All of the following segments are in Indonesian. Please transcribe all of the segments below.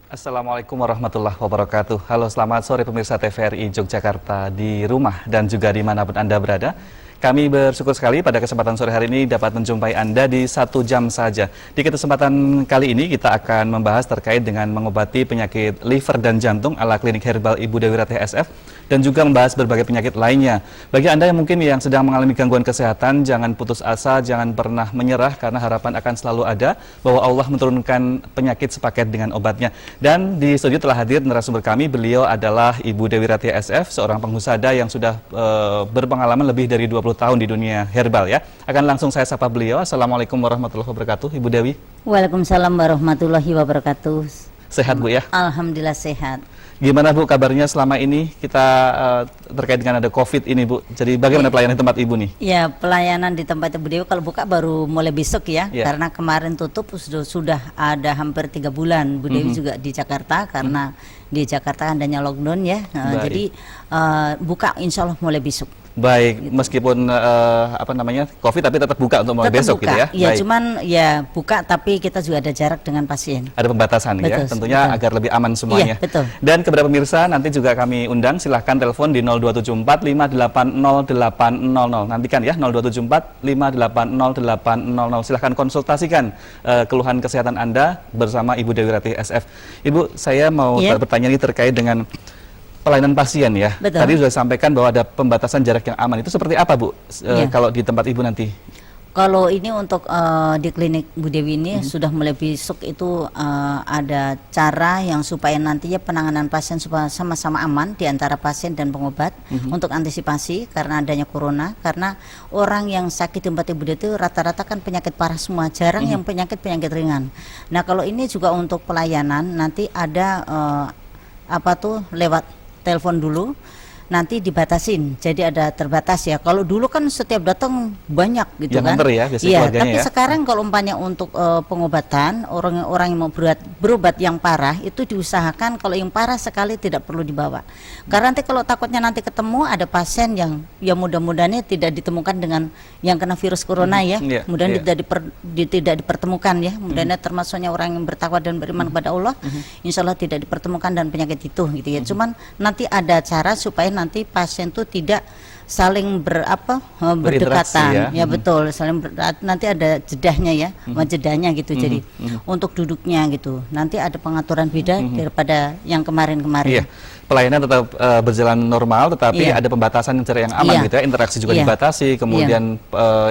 Assalamualaikum warahmatullahi wabarakatuh. Halo, selamat sore pemirsa TVRI Yogyakarta di rumah dan juga dimanapun Anda berada. Kami bersyukur sekali pada kesempatan sore hari ini dapat menjumpai Anda di 1 jam saja. Di kesempatan kali ini kita akan membahas terkait dengan mengobati penyakit liver dan jantung ala klinik herbal Ibu Dewi Ratih SF dan juga membahas berbagai penyakit lainnya. Bagi Anda yang mungkin sedang mengalami gangguan kesehatan, jangan putus asa, jangan pernah menyerah karena harapan akan selalu ada bahwa Allah menurunkan penyakit sepaket dengan obatnya. Dan di studio telah hadir narasumber kami, beliau adalah Ibu Dewi Ratih SF, seorang penghusada yang sudah berpengalaman lebih dari 20 tahun di dunia herbal ya. Akan langsung saya sapa beliau. Assalamualaikum warahmatullahi wabarakatuh, Ibu Dewi. Waalaikumsalam warahmatullahi wabarakatuh. Sehat Bu ya? Alhamdulillah sehat. Gimana Bu kabarnya selama ini kita terkait dengan ada COVID ini Bu? Jadi bagaimana pelayanan di tempat Ibu nih? Ya, pelayanan di tempat Ibu Dewi kalau buka baru mulai besok ya. Karena kemarin tutup sudah ada hampir 3 bulan. Bu Dewi juga di Jakarta karena di Jakarta adanya lockdown ya. Jadi buka insya Allah mulai besok. Baik, meskipun COVID tapi tetap buka untuk mulai besok buka. Gitu ya? Ya, baik. cuman ya buka tapi kita juga ada jarak dengan pasien. Ada pembatasan ya, tentunya agar lebih aman semuanya. Iya, betul. Dan kepada pemirsa nanti juga kami undang, silahkan telepon di 0274 580 800. Nantikan ya 0274 580 800. Silahkan konsultasikan keluhan kesehatan Anda bersama Ibu Dewi Ratih SF. Ibu, saya mau bertanya ini terkait dengan pelayanan pasien ya. Betul. Tadi sudah sampaikan bahwa ada pembatasan jarak yang aman. Itu seperti apa Bu kalau di tempat Ibu nanti? Kalau ini untuk di klinik Bu Dewi ini sudah mulai besok itu ada cara yang supaya nantinya penanganan pasien supaya sama-sama aman di antara pasien dan pengobat untuk antisipasi karena adanya corona. Karena orang yang sakit di tempat Ibu Dewi itu rata-rata kan penyakit parah semua, jarang yang penyakit ringan. Nah kalau ini juga untuk pelayanan nanti ada lewat telepon dulu, nanti dibatasin, jadi ada terbatas ya. Kalau dulu kan setiap datang banyak gitu yang kan. Ya, iya, tapi sekarang kalau umpamanya untuk pengobatan orang yang mau berobat yang parah itu diusahakan kalau yang parah sekali tidak perlu dibawa. Karena nanti kalau takutnya nanti ketemu ada pasien yang ya mudah-mudahan tidak ditemukan dengan yang kena virus corona ya. Mudah-mudahan tidak dipertemukan ya. Mudah-mudahan termasuknya orang yang bertakwa dan beriman kepada Allah. Insya Allah tidak dipertemukan dan penyakit itu gitu ya. Cuman nanti ada cara supaya nanti pasien itu tidak saling berdekatan ya betul, saling nanti ada jedahnya ya, jedahnya gitu. Jadi untuk duduknya gitu nanti ada pengaturan beda daripada yang kemarin-kemarin. Pelayanan tetap berjalan normal, tetapi ada pembatasan yang aman gitu ya, interaksi juga dibatasi, kemudian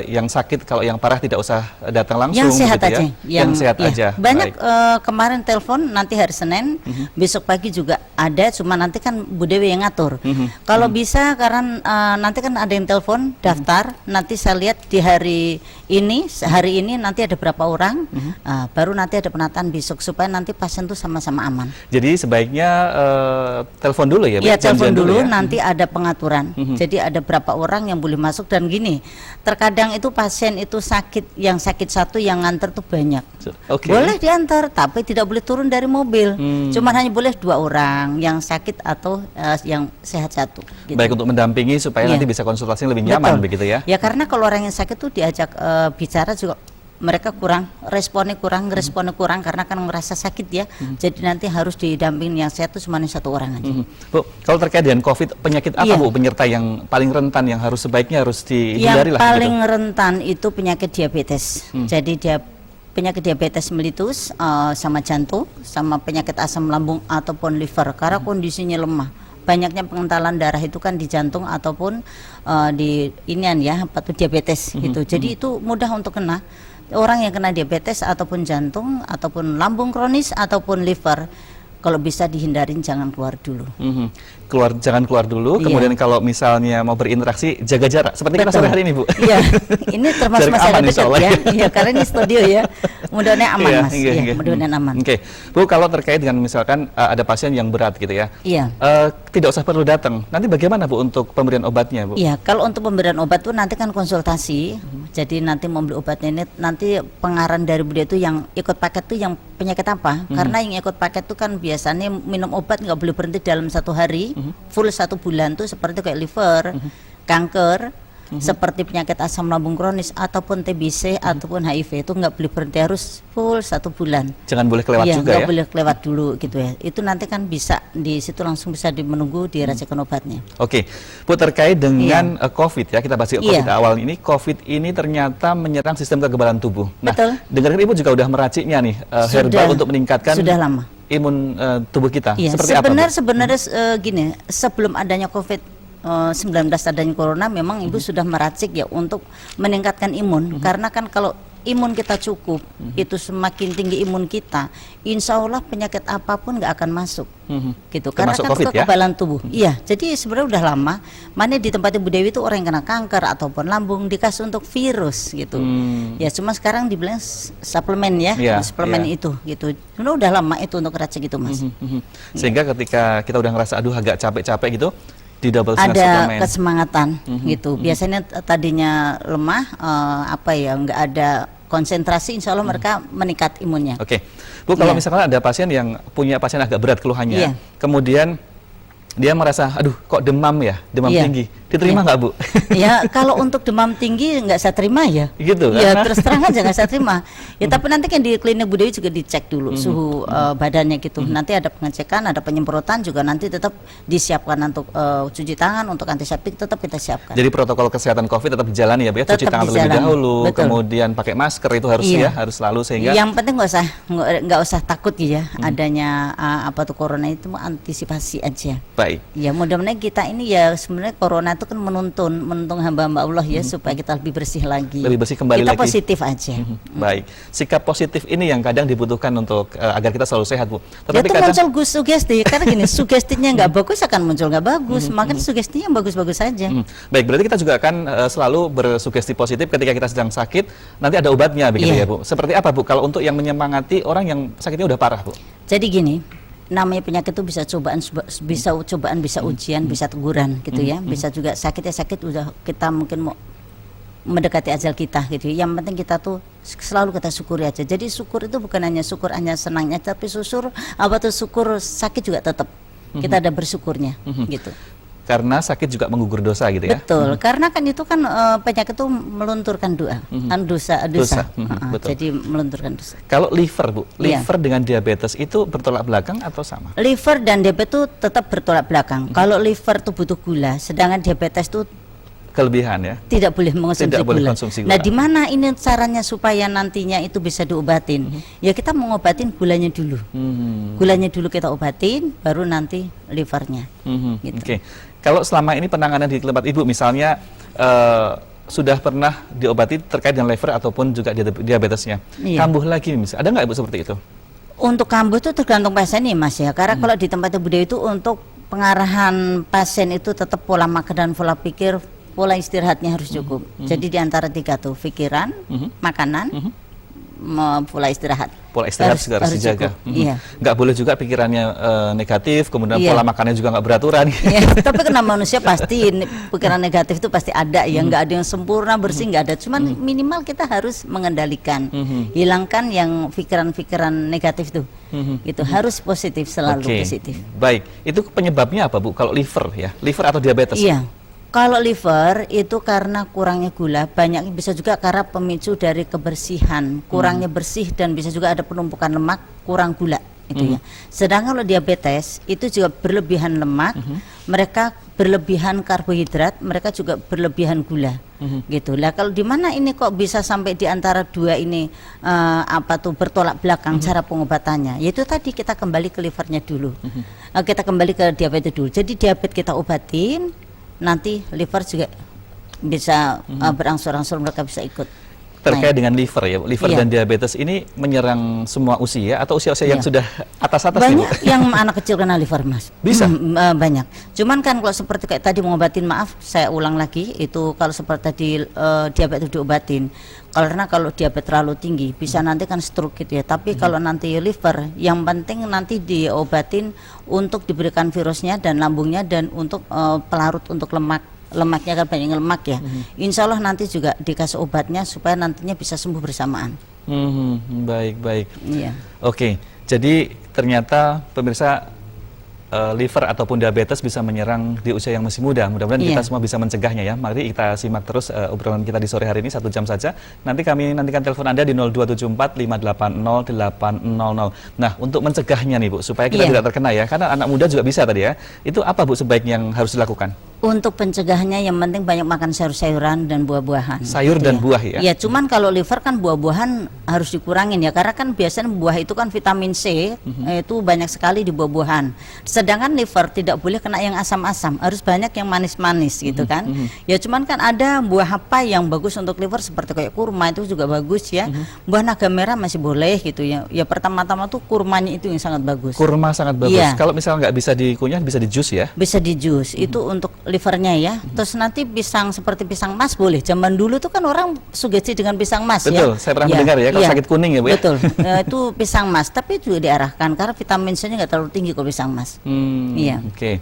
yang sakit kalau yang parah tidak usah datang langsung, yang sehat gitu aja, yang sehat aja. Banyak kemarin telepon nanti hari Senin, besok pagi juga ada, cuma nanti kan Bu Dewi yang ngatur. Kalau bisa karena nanti kan ada yang telepon daftar, nanti saya lihat di hari ini nanti ada berapa orang, baru nanti ada penataan besok supaya nanti pasien itu sama-sama aman. Jadi sebaiknya telepon dulu ya? Iya, telepon dulu ya? Nanti ada pengaturan. Jadi ada berapa orang yang boleh masuk dan gini. Terkadang itu pasien itu sakit, yang sakit satu yang nganter tuh banyak. Boleh diantar, tapi tidak boleh turun dari mobil. Cuman hanya boleh 2 orang yang sakit atau yang sehat satu. Gitu. Baik, untuk mendampingi supaya nanti bisa konsultasi lebih nyaman begitu ya? Ya karena kalau orang yang sakit tuh diajak bicara juga mereka responnya kurang karena kan merasa sakit ya. Jadi nanti harus didampingin yang sehat itu cuma 1 orang aja. Bu, kalau terkait dengan COVID, penyakit apa Bu penyerta yang paling rentan yang sebaiknya harus dihindari lah? Yang paling rentan itu penyakit diabetes. Jadi penyakit diabetes mellitus sama jantung, sama penyakit asam lambung ataupun liver karena kondisinya lemah. Banyaknya pengentalan darah itu kan di jantung ataupun di diabetes gitu. Jadi itu mudah untuk kena. Orang yang kena diabetes ataupun jantung ataupun lambung kronis ataupun liver, kalau bisa dihindarin jangan keluar dulu. Jangan keluar dulu. Kemudian kalau misalnya mau berinteraksi, jaga jarak. Seperti kita sore hari ini Bu. Iya, ini termasuk masyarakat dekat ya. Iya, karena ini studio ya. Mudah-mudahan aman Mas. Mudah-mudahan aman. Bu, kalau terkait dengan misalkan ada pasien yang berat gitu ya. Tidak usah perlu datang. Nanti bagaimana Bu untuk pemberian obatnya Bu? Iya, kalau untuk pemberian obat tuh nanti kan konsultasi. Jadi nanti membeli obatnya ini nanti pengarang dari Bu Dewi itu yang ikut paket tuh yang penyakit apa? Karena yang ikut paket tuh kan biasanya minum obat nggak boleh berhenti dalam 1 hari. Full 1 bulan tuh seperti kayak liver, kanker, seperti penyakit asam lambung kronis ataupun TBC ataupun HIV itu nggak boleh berhenti, harus full 1 bulan. Jangan boleh kelewat Iya, juga nggak ya. boleh kelewat dulu gitu ya. Itu nanti kan bisa di situ langsung bisa menunggu dirasakan obatnya. Oke, Bu, terkait dengan COVID ya, kita bahas COVID Iya. awal ini. COVID ini ternyata menyerang sistem kekebalan tubuh. Nah, Betul. dengar Ibu juga udah meraciknya nih, herbal untuk meningkatkan sudah lama. imun tubuh kita. Iya, Seperti apa, Bu? sebenarnya gini, sebelum adanya COVID-19 adanya corona, memang Ibu sudah meracik ya untuk meningkatkan imun. Karena kan kalau imun kita cukup, itu semakin tinggi imun kita, insya Allah penyakit apapun nggak akan masuk. Gitu. Karena Termasuk kan COVID, ya? kekebalan tubuh. Iya, jadi sebenarnya udah lama. Mana di tempat Ibu Dewi itu orang yang kena kanker ataupun lambung dikasih untuk virus gitu. Ya cuma sekarang dibilang suplemen ya, Iya, suplemen iya. itu gitu. Udah lama itu untuk racik itu, Mas. Sehingga ketika kita udah ngerasa aduh agak capek-capek gitu, di double dengan Ada suplemen. kesemangatan gitu. Biasanya tadinya lemah, nggak ada konsentrasi, insya Allah mereka meningkat imunnya. Oke, Bu, kalau Iya. misalkan ada pasien yang punya pasien agak berat keluhannya, Iya. kemudian dia merasa, aduh kok demam ya, demam Iya. tinggi, diterima Iya. nggak Bu? Ya kalau untuk demam tinggi nggak saya terima ya. Gitu, Ya karena- terus terang aja nggak saya terima. Ya tapi nanti kan di klinik Bu Dewi juga dicek dulu suhu badannya gitu. Nanti ada pengecekan, ada penyemprotan juga, nanti tetap disiapkan untuk cuci tangan, untuk antiseptik tetap kita siapkan. Jadi protokol kesehatan COVID tetap dijalani ya, Bu ya? Cuci Tetap tangan terlebih dijalani, dahulu, betul. kemudian pakai masker itu harus Iya. ya, harus selalu sehingga Yang penting nggak usah takut ya adanya corona itu, antisipasi aja. baik. Ya mudah-mudahan kita ini ya sebenarnya corona itu kan menuntun hamba-hamba Allah ya supaya kita lebih bersih lagi. Lebih bersih kembali kita lagi. positif aja. Baik, sikap positif ini yang kadang dibutuhkan untuk agar kita selalu sehat, Bu. Ya Tetapi itu kadang muncul sugesti karena gini, sugestinya nggak bagus akan muncul nggak bagus, makanya sugestinya yang bagus-bagus saja. Baik, berarti kita juga akan selalu bersugesti positif ketika kita sedang sakit, nanti ada obatnya begitu Iya. ya, Bu. Seperti apa, Bu, kalau untuk yang menyemangati orang yang sakitnya udah parah, Bu? Jadi gini, namanya penyakit itu bisa cobaan, bisa ujian, bisa teguran gitu ya. Bisa juga sakit ya sakit, udah kita mungkin mau mendekati ajal kita gitu. Yang penting kita tuh selalu kita syukuri aja. Jadi syukur itu bukan hanya syukur hanya senangnya, tapi syukur sakit juga tetap kita ada bersyukurnya gitu. Karena sakit juga menggugur dosa gitu ya. Betul, karena kan itu kan penyakit itu melunturkan dosa. Betul. Jadi melunturkan dosa. Kalau liver, Bu, Iya. liver dengan diabetes itu bertolak belakang atau sama? Liver dan diabetes itu tetap bertolak belakang. Kalau liver itu butuh gula, sedangkan diabetes itu Kelebihan ya. tidak boleh mengonsumsi Tidak boleh gula. konsumsi gula. Nah, di mana ini caranya supaya nantinya itu bisa diobatin? Ya kita mengobatin gulanya dulu. Gulanya dulu kita obatin, baru nanti livernya. Gitu. Oke. Kalau selama ini penanganan di tempat Ibu misalnya sudah pernah diobati terkait dengan liver ataupun juga diabetesnya, Iya. kambuh lagi misalnya, ada nggak Ibu seperti itu? Untuk kambuh itu tergantung pasien nih Mas ya. Karena kalau di tempat Ibu Dewi itu untuk pengarahan pasien itu tetap pola makan dan pola pikir, pola istirahatnya harus cukup. Jadi di antara 3 tuh, pikiran, makanan, pola istirahat. Pola istirahat juga harus dijaga. cukup. Iya. Nggak boleh juga pikirannya negatif, kemudian Iya. pola makannya juga nggak beraturan. Ya, tapi karena manusia pasti pikiran negatif itu pasti ada ya, nggak ada yang sempurna bersih, nggak ada. Cuman minimal kita harus mengendalikan, hilangkan yang pikiran-pikiran negatif tuh, gitu. Harus positif, selalu Oke. positif. Baik, itu penyebabnya apa, Bu? Kalau liver ya, liver atau diabetes? Iya. Kalau liver itu karena kurangnya gula, banyak bisa juga karena pemicu dari kebersihan, kurangnya bersih, dan bisa juga ada penumpukan lemak, kurang gula itu ya. Sedangkan kalau diabetes itu juga berlebihan lemak, mereka berlebihan karbohidrat, mereka juga berlebihan gula. Gitu. Lah kalau di mana ini kok bisa sampai di antara 2 ini bertolak belakang cara pengobatannya? Yaitu tadi kita kembali ke livernya dulu. Kita kembali ke diabetes dulu. Jadi diabetes kita obatin, nanti liver juga bisa berangsur-angsur mereka bisa ikut. Terkait naik. dengan liver ya, Bu. Liver Iya. dan diabetes ini menyerang semua usia atau usia-usia yang Iya. sudah atas-atas ya, Bu? Banyak yang anak kecil kena liver, Mas. Bisa? Banyak. Cuman kan kalau seperti kayak tadi mengobatin, maaf saya ulang lagi, itu kalau seperti tadi diabetes diobatin. Karena kalau diabetes terlalu tinggi bisa nanti kan stroke gitu ya. Tapi kalau nanti liver, yang penting nanti diobatin untuk diberikan virusnya dan lambungnya, dan untuk pelarut untuk lemaknya kan banyak lemak ya. Insya Allah nanti juga dikasih obatnya supaya nantinya bisa sembuh bersamaan. Baik. Iya. Oke, jadi ternyata pemirsa liver ataupun diabetes bisa menyerang di usia yang masih muda. Mudah-mudahan kita semua bisa mencegahnya ya. Mari kita simak terus obrolan kita di sore hari ini 1 jam saja. Nanti kami nantikan telepon Anda di 0274 580 800. Nah, untuk mencegahnya nih Bu, supaya kita tidak terkena ya, karena anak muda juga bisa tadi ya. Itu apa Bu sebaiknya yang harus dilakukan? Untuk pencegahannya yang penting banyak makan sayur-sayuran dan buah-buahan. Sayur dan buah ya? Ya, cuman kalau liver kan buah-buahan harus dikurangin ya, karena kan biasanya buah itu kan vitamin C, itu banyak sekali di buah-buahan. Sedangkan liver tidak boleh kena yang asam-asam, harus banyak yang manis-manis gitu kan. Ya cuman kan ada buah apa yang bagus untuk liver seperti kayak kurma itu juga bagus ya. Buah naga merah masih boleh gitu ya. Ya pertama-tama tuh kurmanya itu yang sangat bagus. Kurma sangat bagus. Iya. Kalau misalnya nggak bisa dikunyah, bisa di jus ya? Bisa di jus, itu untuk livernya ya. Terus nanti pisang seperti pisang mas boleh. Zaman dulu tuh kan orang sugesti dengan pisang mas. Betul, ya. saya pernah mendengar ya, kalau sakit kuning ya Bu ya? Betul, itu pisang mas, tapi juga diarahkan karena vitamin C-nya nggak terlalu tinggi kalau pisang mas. Iya. Oke.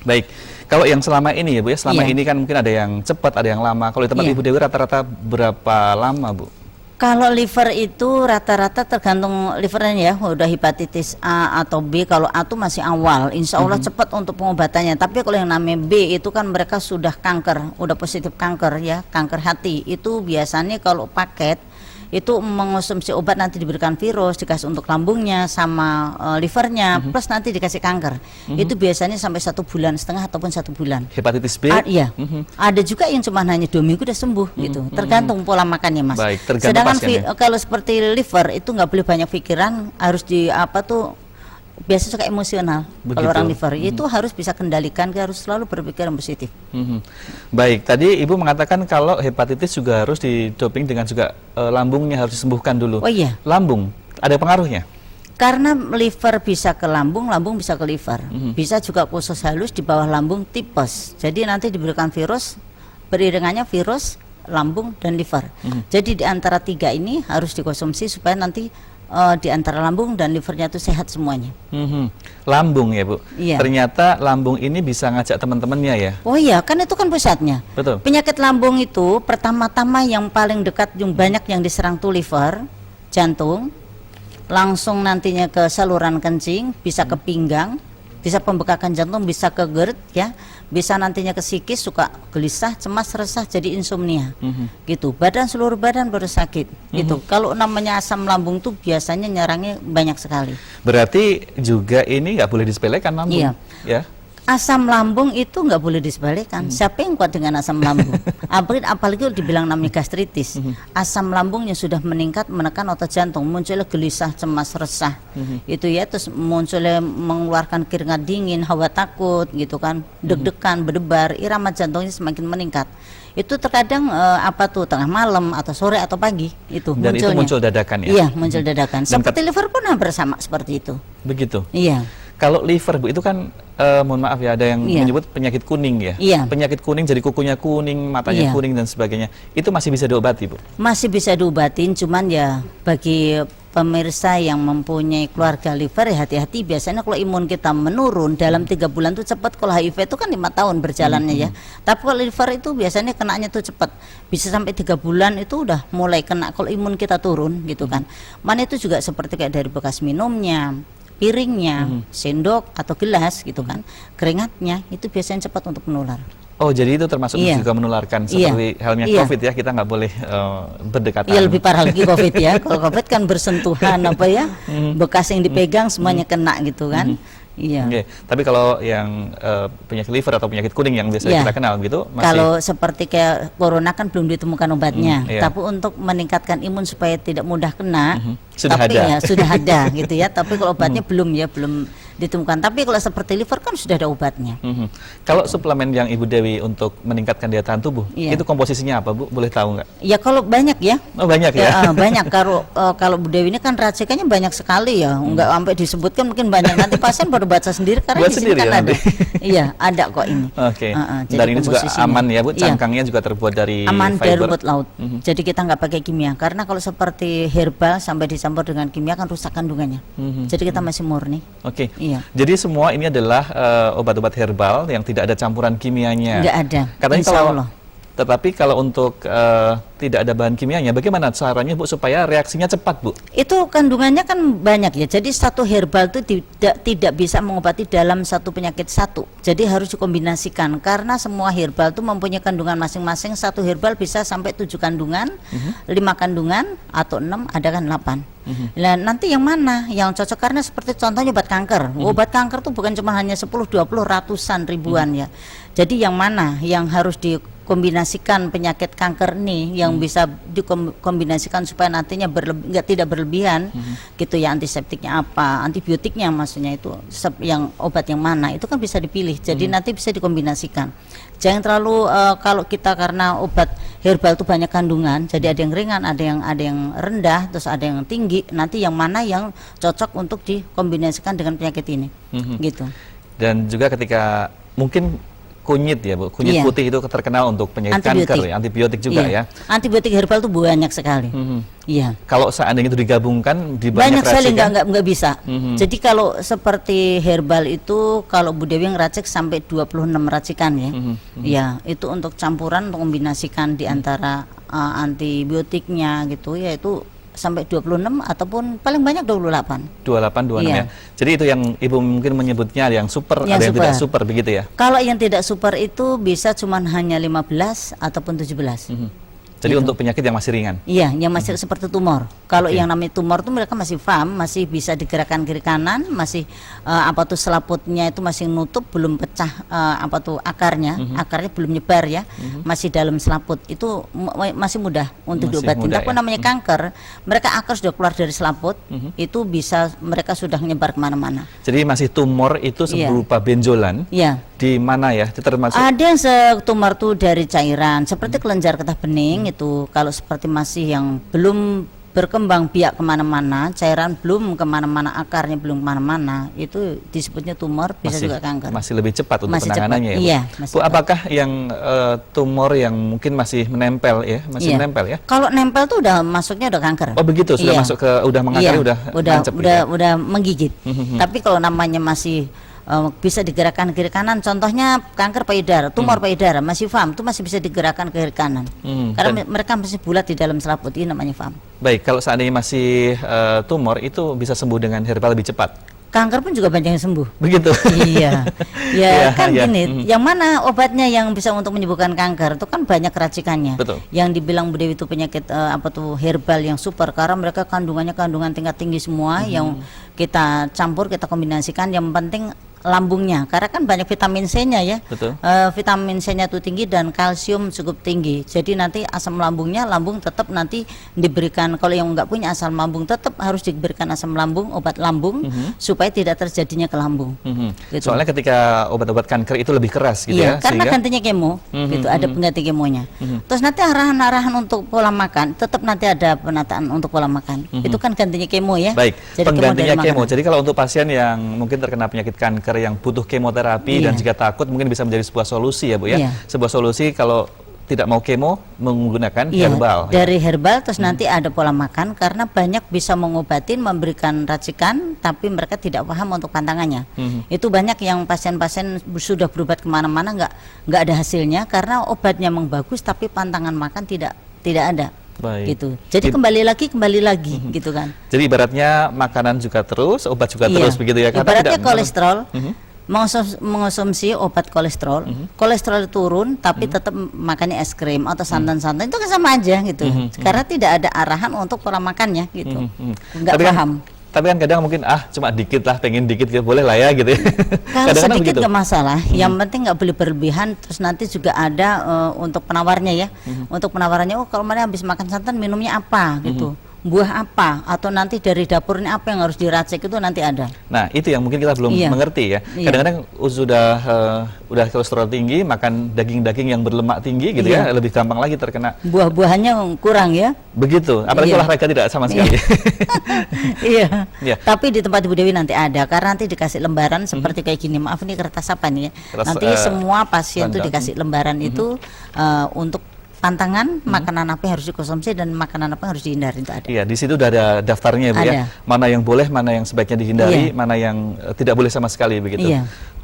Baik. Kalau yang selama ini ya Bu ya, selama ini kan mungkin ada yang cepat, ada yang lama. Kalau di tempat Ibu Dewi rata-rata berapa lama Bu? Kalau liver itu rata-rata tergantung livernya ya, udah hepatitis A atau B. Kalau A itu masih awal, insya Allah cepat untuk pengobatannya. Tapi kalau yang namanya B itu kan mereka sudah kanker, udah positif kanker ya, kanker hati. Itu biasanya kalau paket itu mengonsumsi obat nanti diberikan virus, dikasih untuk lambungnya sama livernya, plus nanti dikasih kanker. Itu biasanya sampai 1,5 bulan ataupun 1 bulan. Hepatitis B? Iya. Ada juga yang cuma hanya 2 minggu udah sembuh gitu. Tergantung pola makannya Mas. Baik, tergantung Sedangkan pasiennya. kalau seperti liver itu nggak boleh banyak pikiran, harus di apa tuh biasa suka emosional. Begitu. Kalau orang liver itu harus bisa kendalikan, harus selalu berpikir yang positif. Baik, tadi Ibu mengatakan kalau hepatitis juga harus didoping dengan juga lambungnya harus disembuhkan dulu. Oh iya. Lambung, ada pengaruhnya? Karena liver bisa ke lambung, lambung bisa ke liver. Bisa juga ke usus halus di bawah lambung tipes. Jadi nanti diberikan virus, beriringannya virus, lambung, dan liver. Jadi di antara 3 ini harus dikonsumsi supaya nanti di antara lambung dan livernya itu sehat semuanya. Lambung ya Bu? Iya. Ternyata lambung ini bisa ngajak teman-temannya ya? Oh iya, kan itu kan pusatnya. Betul. Penyakit lambung itu pertama-tama yang paling dekat, yang banyak yang diserang tuh liver, jantung, langsung nantinya ke saluran kencing, bisa ke pinggang, bisa pembekakan jantung, bisa ke GERD ya, bisa nantinya ke psikis, suka gelisah, cemas, resah, jadi insomnia gitu. Seluruh badan baru sakit gitu. Kalau namanya asam lambung tuh biasanya nyerangnya banyak sekali. Berarti juga ini nggak boleh disepelekan lambung? Iya. Ya? Asam lambung itu nggak boleh disebalikan. Siapa yang kuat dengan asam lambung? Apalagi dibilang namanya gastritis. Asam lambungnya sudah meningkat, menekan otot jantung, munculnya gelisah, cemas, resah. Itu ya, terus munculnya mengeluarkan keringat dingin, hawa takut gitu kan, deg-degan, berdebar, irama jantungnya semakin meningkat. Itu terkadang tengah malam atau sore atau pagi itu Dan munculnya. itu muncul dadakan ya? Iya, muncul dadakan. Seperti liver pun hampir sama seperti itu. Begitu? Iya. Kalau liver Bu itu kan mohon maaf ya, ada yang menyebut penyakit kuning ya. Iya. Penyakit kuning, jadi kukunya kuning, matanya kuning dan sebagainya. Itu masih bisa diobati Bu? Masih bisa diobatin, cuman ya bagi pemirsa yang mempunyai keluarga liver ya hati-hati. Biasanya kalau imun kita menurun dalam 3 bulan tuh cepat. Kalau HIV itu kan 5 tahun berjalannya ya. Tapi kalau liver itu biasanya kenanya tuh cepat. Bisa sampai 3 bulan itu udah mulai kena kalau imun kita turun gitu kan. Mana itu juga seperti kayak dari bekas minumnya, piringnya, sendok atau gelas gitu kan, keringatnya itu biasanya cepat untuk menular. Oh, jadi itu termasuk juga menularkan seperti halnya COVID ya, kita nggak boleh berdekatan. Iya, lebih parah lagi COVID ya. Kalau COVID kan bersentuhan apa ya, bekas yang dipegang semuanya kena gitu kan. Iya. Okay. Tapi kalau yang penyakit liver atau penyakit kuning yang biasa kita kenal gitu, masih. Kalau seperti kayak corona kan belum ditemukan obatnya. Tapi untuk meningkatkan imun supaya tidak mudah kena, sudah tapi ada. Ya sudah ada gitu ya. Tapi kalau obatnya belum ditemukan. Tapi kalau seperti liver kan sudah ada obatnya. Kalau suplemen yang Ibu Dewi untuk meningkatkan daya tahan tubuh, itu komposisinya apa Bu? Boleh tahu nggak? Ya kalau banyak ya. Oh banyak ya? Banyak. Kalau Bu Dewi ini kan racikannya banyak sekali ya. Nggak sampai disebutkan, mungkin banyak. Nanti pasien baru baca sendiri karena Buat di sini sendiri kan ya, ada. Iya, ada kok ini. Oke. Jadi Dan ini juga aman ya Bu, Iya. cangkangnya juga terbuat dari aman dari fiber. rumput laut. Jadi kita nggak pakai kimia. Karena kalau seperti herbal sampai dicampur dengan kimia kan rusak kandungannya. Jadi kita masih murni. Oke. Iya. Jadi semua ini adalah obat-obat herbal yang tidak ada campuran kimianya. Nggak ada. Katanya Insya kalau Allah. Tetapi kalau untuk tidak ada bahan kimianya, bagaimana caranya Bu supaya reaksinya cepat Bu? Itu kandungannya kan banyak ya. Jadi satu herbal itu tidak bisa mengobati dalam satu penyakit satu. Jadi harus dikombinasikan karena semua herbal itu mempunyai kandungan masing-masing. Satu herbal bisa sampai 7 kandungan, 5 kandungan atau 6, ada kan 8. Nah, nanti yang mana yang cocok, karena seperti contohnya obat kanker. Obat kanker tuh bukan cuma hanya 10, 20, ratusan, ribuan ya. Jadi yang mana yang harus dikombinasikan penyakit kanker ini yang bisa dikombinasikan supaya nantinya tidak berlebihan gitu ya, antiseptiknya apa, antibiotiknya maksudnya itu yang obat yang mana itu kan bisa dipilih. Jadi nanti bisa dikombinasikan. Jangan terlalu kalau kita, karena obat herbal itu banyak kandungan, jadi ada yang ringan, ada yang rendah, terus ada yang tinggi. Nanti yang mana yang cocok untuk dikombinasikan dengan penyakit ini, gitu. Dan juga ketika mungkin kunyit ya Bu, kunyit putih itu terkenal untuk penyakit kanker ya, antibiotik juga ya. Antibiotik herbal itu banyak sekali. Iya. Kalau seandainya itu digabungkan di banyak sekali nggak bisa. Jadi kalau seperti herbal itu, kalau Bu Dewi ngeracik sampai 26 racikan ya. Ya, itu untuk campuran, untuk kombinasikan di antara antibiotiknya gitu ya, itu sampai 26 ataupun paling banyak 28. 26 ya. Jadi itu yang Ibu mungkin menyebutnya yang super, yang ada super. Yang tidak super begitu ya. Kalau yang tidak super itu bisa cuman hanya 15 ataupun 17. Jadi gitu. Untuk penyakit yang masih ringan. Iya, yang masih seperti tumor. Kalau yang namanya tumor itu mereka masih firm, masih bisa digerakkan kiri kanan, masih selaputnya itu masih nutup, belum pecah akarnya, akarnya belum nyebar ya, masih dalam selaput. Itu masih mudah untuk diobatin. Tapi namanya kanker, mereka akar sudah keluar dari selaput, itu bisa mereka sudah nyebar kemana-mana. Jadi masih tumor itu berupa benjolan. Iya. Di mana ya? Termasuk ada yang tumor tuh dari cairan seperti kelenjar getah bening itu. Kalau seperti masih yang belum berkembang biak kemana-mana, cairan belum kemana-mana, akarnya belum kemana-mana, itu disebutnya tumor, bisa juga kanker. Masih lebih cepat untuk penanganannya ya Bu? Iya, Bu, apakah yang tumor yang mungkin masih menempel ya, menempel ya? Kalau nempel tuh udah masuknya udah kanker. Oh begitu, sudah masuk ke, udah mengakari, udah menggigit. Tapi kalau namanya masih bisa digerakkan kiri kanan, contohnya kanker payudara, tumor payudara masih FAM, itu masih bisa digerakkan ke kiri kanan, karena mereka masih bulat di dalam selaput, ini namanya FAM. Baik, kalau seandainya masih tumor itu bisa sembuh dengan herbal lebih cepat. Kanker pun juga banyak yang sembuh. Begitu. Iya. Gini, yang mana obatnya yang bisa untuk menyembuhkan kanker itu kan banyak racikannya. Betul. Yang dibilang Bu Dewi itu penyakit herbal yang super, karena mereka kandungannya kandungan tingkat tinggi semua, yang kita campur, kita kombinasikan, yang penting lambungnya, karena kan banyak vitamin C-nya ya. Betul. Vitamin C-nya itu tinggi dan kalsium cukup tinggi. Jadi nanti asam lambungnya, lambung tetap nanti diberikan, kalau yang nggak punya asam lambung tetap harus diberikan asam lambung, obat lambung supaya tidak terjadinya ke lambung. Gitu. Soalnya ketika obat-obat kanker itu lebih keras gitu ya. Karena gantinya kemo, gitu, ada pengganti kemonya. Terus nanti arahan-arahan untuk pola makan, tetap nanti ada penataan untuk pola makan. Itu kan gantinya kemo ya. Baik, jadi penggantinya kemo. Jadi kalau untuk pasien yang mungkin terkena penyakit kanker yang butuh kemoterapi dan jika takut, mungkin bisa menjadi sebuah solusi ya Bu ya. Sebuah solusi kalau tidak mau kemo menggunakan herbal. Dari herbal, terus nanti ada pola makan, karena banyak bisa mengobatin, memberikan racikan, tapi mereka tidak paham untuk pantangannya. Itu banyak yang pasien-pasien sudah berobat kemana-mana nggak ada hasilnya, karena obatnya memang bagus tapi pantangan makan tidak ada. Baik. Gitu. Jadi kembali lagi gitu kan. Jadi ibaratnya makanan juga terus, obat juga terus begitu ya. Karena ibaratnya kolesterol, mengonsumsi obat kolesterol, kolesterol turun tapi tetap makannya es krim atau santan-santan, itu kan sama aja gitu. Karena tidak ada arahan untuk pola makannya gitu. Nggak paham. Tapi kan kadang mungkin cuma dikit lah, pengen dikit gitu, boleh lah ya gitu. Kalau sedikit nggak masalah, yang penting nggak boleh berlebihan. Terus nanti juga ada untuk penawarnya ya, untuk penawarannya, kalau mana habis makan santan minumnya apa gitu, buah apa, atau nanti dari dapur ini apa yang harus diracik, itu nanti ada. Nah itu yang mungkin kita belum mengerti ya. Kadang-kadang udah kolesterol tinggi, makan daging-daging yang berlemak tinggi gitu ya, lebih gampang lagi terkena. Buah-buahannya kurang ya. Begitu, apalagi olahraga tidak sama sekali. Iya. Tapi di tempat Ibu Dewi nanti ada, karena nanti dikasih lembaran seperti kayak gini. Maaf ini kertas apa nih ya? Nanti semua pasien tuh dikasih lembaran itu untuk pantangan makanan apa yang harus dikonsumsi dan makanan apa yang harus dihindari, itu ada. Iya, di situ udah ada daftarnya Bu ya. Mana yang boleh, mana yang sebaiknya dihindari, mana yang tidak boleh sama sekali begitu.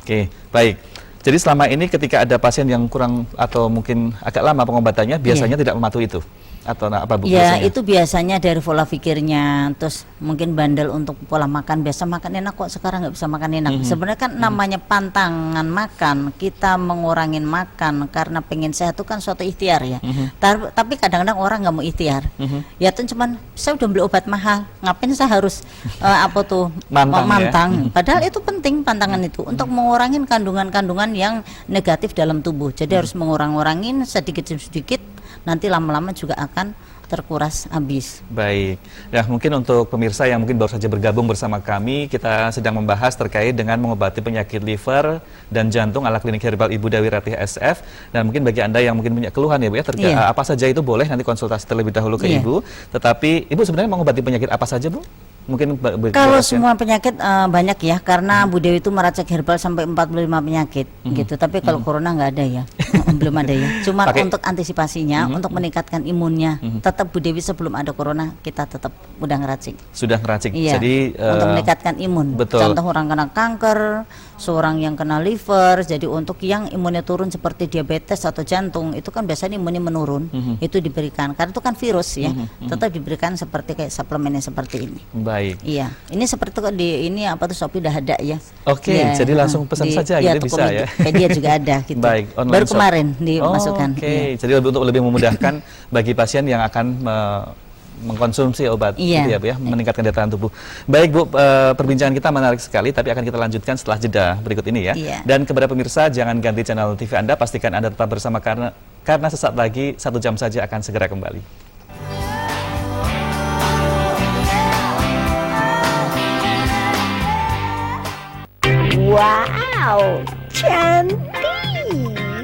Oke, baik. Jadi selama ini ketika ada pasien yang kurang atau mungkin agak lama pengobatannya, biasanya tidak mematuhi itu? Atau apa Bu? Ya, biasanya? itu biasanya dari pola pikirnya, terus mungkin bandel untuk pola makan. Biasa makan enak kok, sekarang nggak bisa makan enak. Sebenarnya kan namanya pantangan makan, kita mengurangin makan karena pengen sehat itu kan suatu ikhtiar ya. Tapi kadang-kadang orang nggak mau ikhtiar. Ya tuh cuman saya udah beli obat mahal, ngapain saya harus apa tuh Mantang, ya? Padahal itu penting pantangan itu untuk mengurangin kandungan-kandungan yang negatif dalam tubuh. Jadi harus mengurang-urangin sedikit demi sedikit. Nanti lama-lama juga akan terkuras habis. Baik, ya mungkin untuk pemirsa yang mungkin baru saja bergabung bersama kami, kita sedang membahas terkait dengan mengobati penyakit liver dan jantung ala klinik herbal Ibu Dewi Ratih SF. Dan mungkin bagi Anda yang mungkin punya keluhan ya Bu ya, apa saja itu boleh nanti konsultasi terlebih dahulu ke Ibu. Tetapi Ibu sebenarnya mengobati penyakit apa saja Bu? Mungkin kalau semua penyakit banyak ya, karena Bu Dewi itu meracik herbal sampai 45 penyakit gitu. Tapi kalau corona nggak ada ya, belum ada ya. Cuma untuk antisipasinya, untuk meningkatkan imunnya, tetap Bu Dewi sebelum ada corona kita tetap udah ngeracik. Sudah ngeracik. Iya, Jadi untuk meningkatkan imun. Betul. Contoh orang kena kanker, seorang yang kena liver. Jadi untuk yang imunnya turun seperti diabetes atau jantung, itu kan biasanya imunnya menurun. Itu diberikan karena itu kan virus ya. Tetap diberikan seperti kayak suplemennya seperti ini. Baik. Iya, ini seperti kok di ini apa tuh Shopee udah ada ya. Oke, Ya, jadi langsung pesan saja gitu bisa ya. Tokopedia juga ada gitu. Baik, online baru shop. kemarin dimasukkan. Oke, Iya. jadi untuk lebih memudahkan bagi pasien yang akan mengkonsumsi obat gitu ya Bu ya, meningkatkan daya tahan tubuh. Baik Bu, perbincangan kita menarik sekali, tapi akan kita lanjutkan setelah jeda berikut ini ya. Iya. Dan kepada pemirsa, jangan ganti channel TV Anda, pastikan Anda tetap bersama karena sesaat lagi 1 jam saja akan segera kembali. Wow, cantik.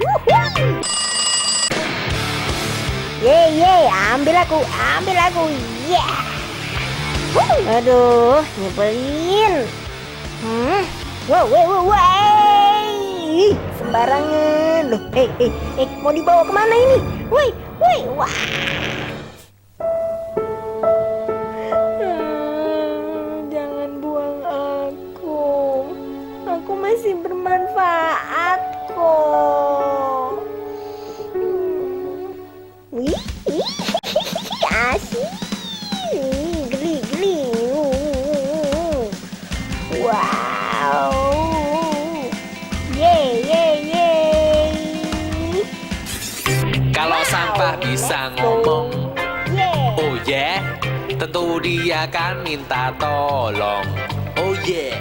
Wuhui. Ye, ambil aku, yeah. Aduh, nyebelin. Wow, sembarangan. Loh, mau dibawa kemana ini? Woi, wah. Jangan buang aku. Aku masih bermanfaat kok. Wih, asik. Geli. Wow. Yeay. Kalau sampah bisa ngomong, Yeah. oh yeah, tentu dia akan minta tolong. Oh yeah.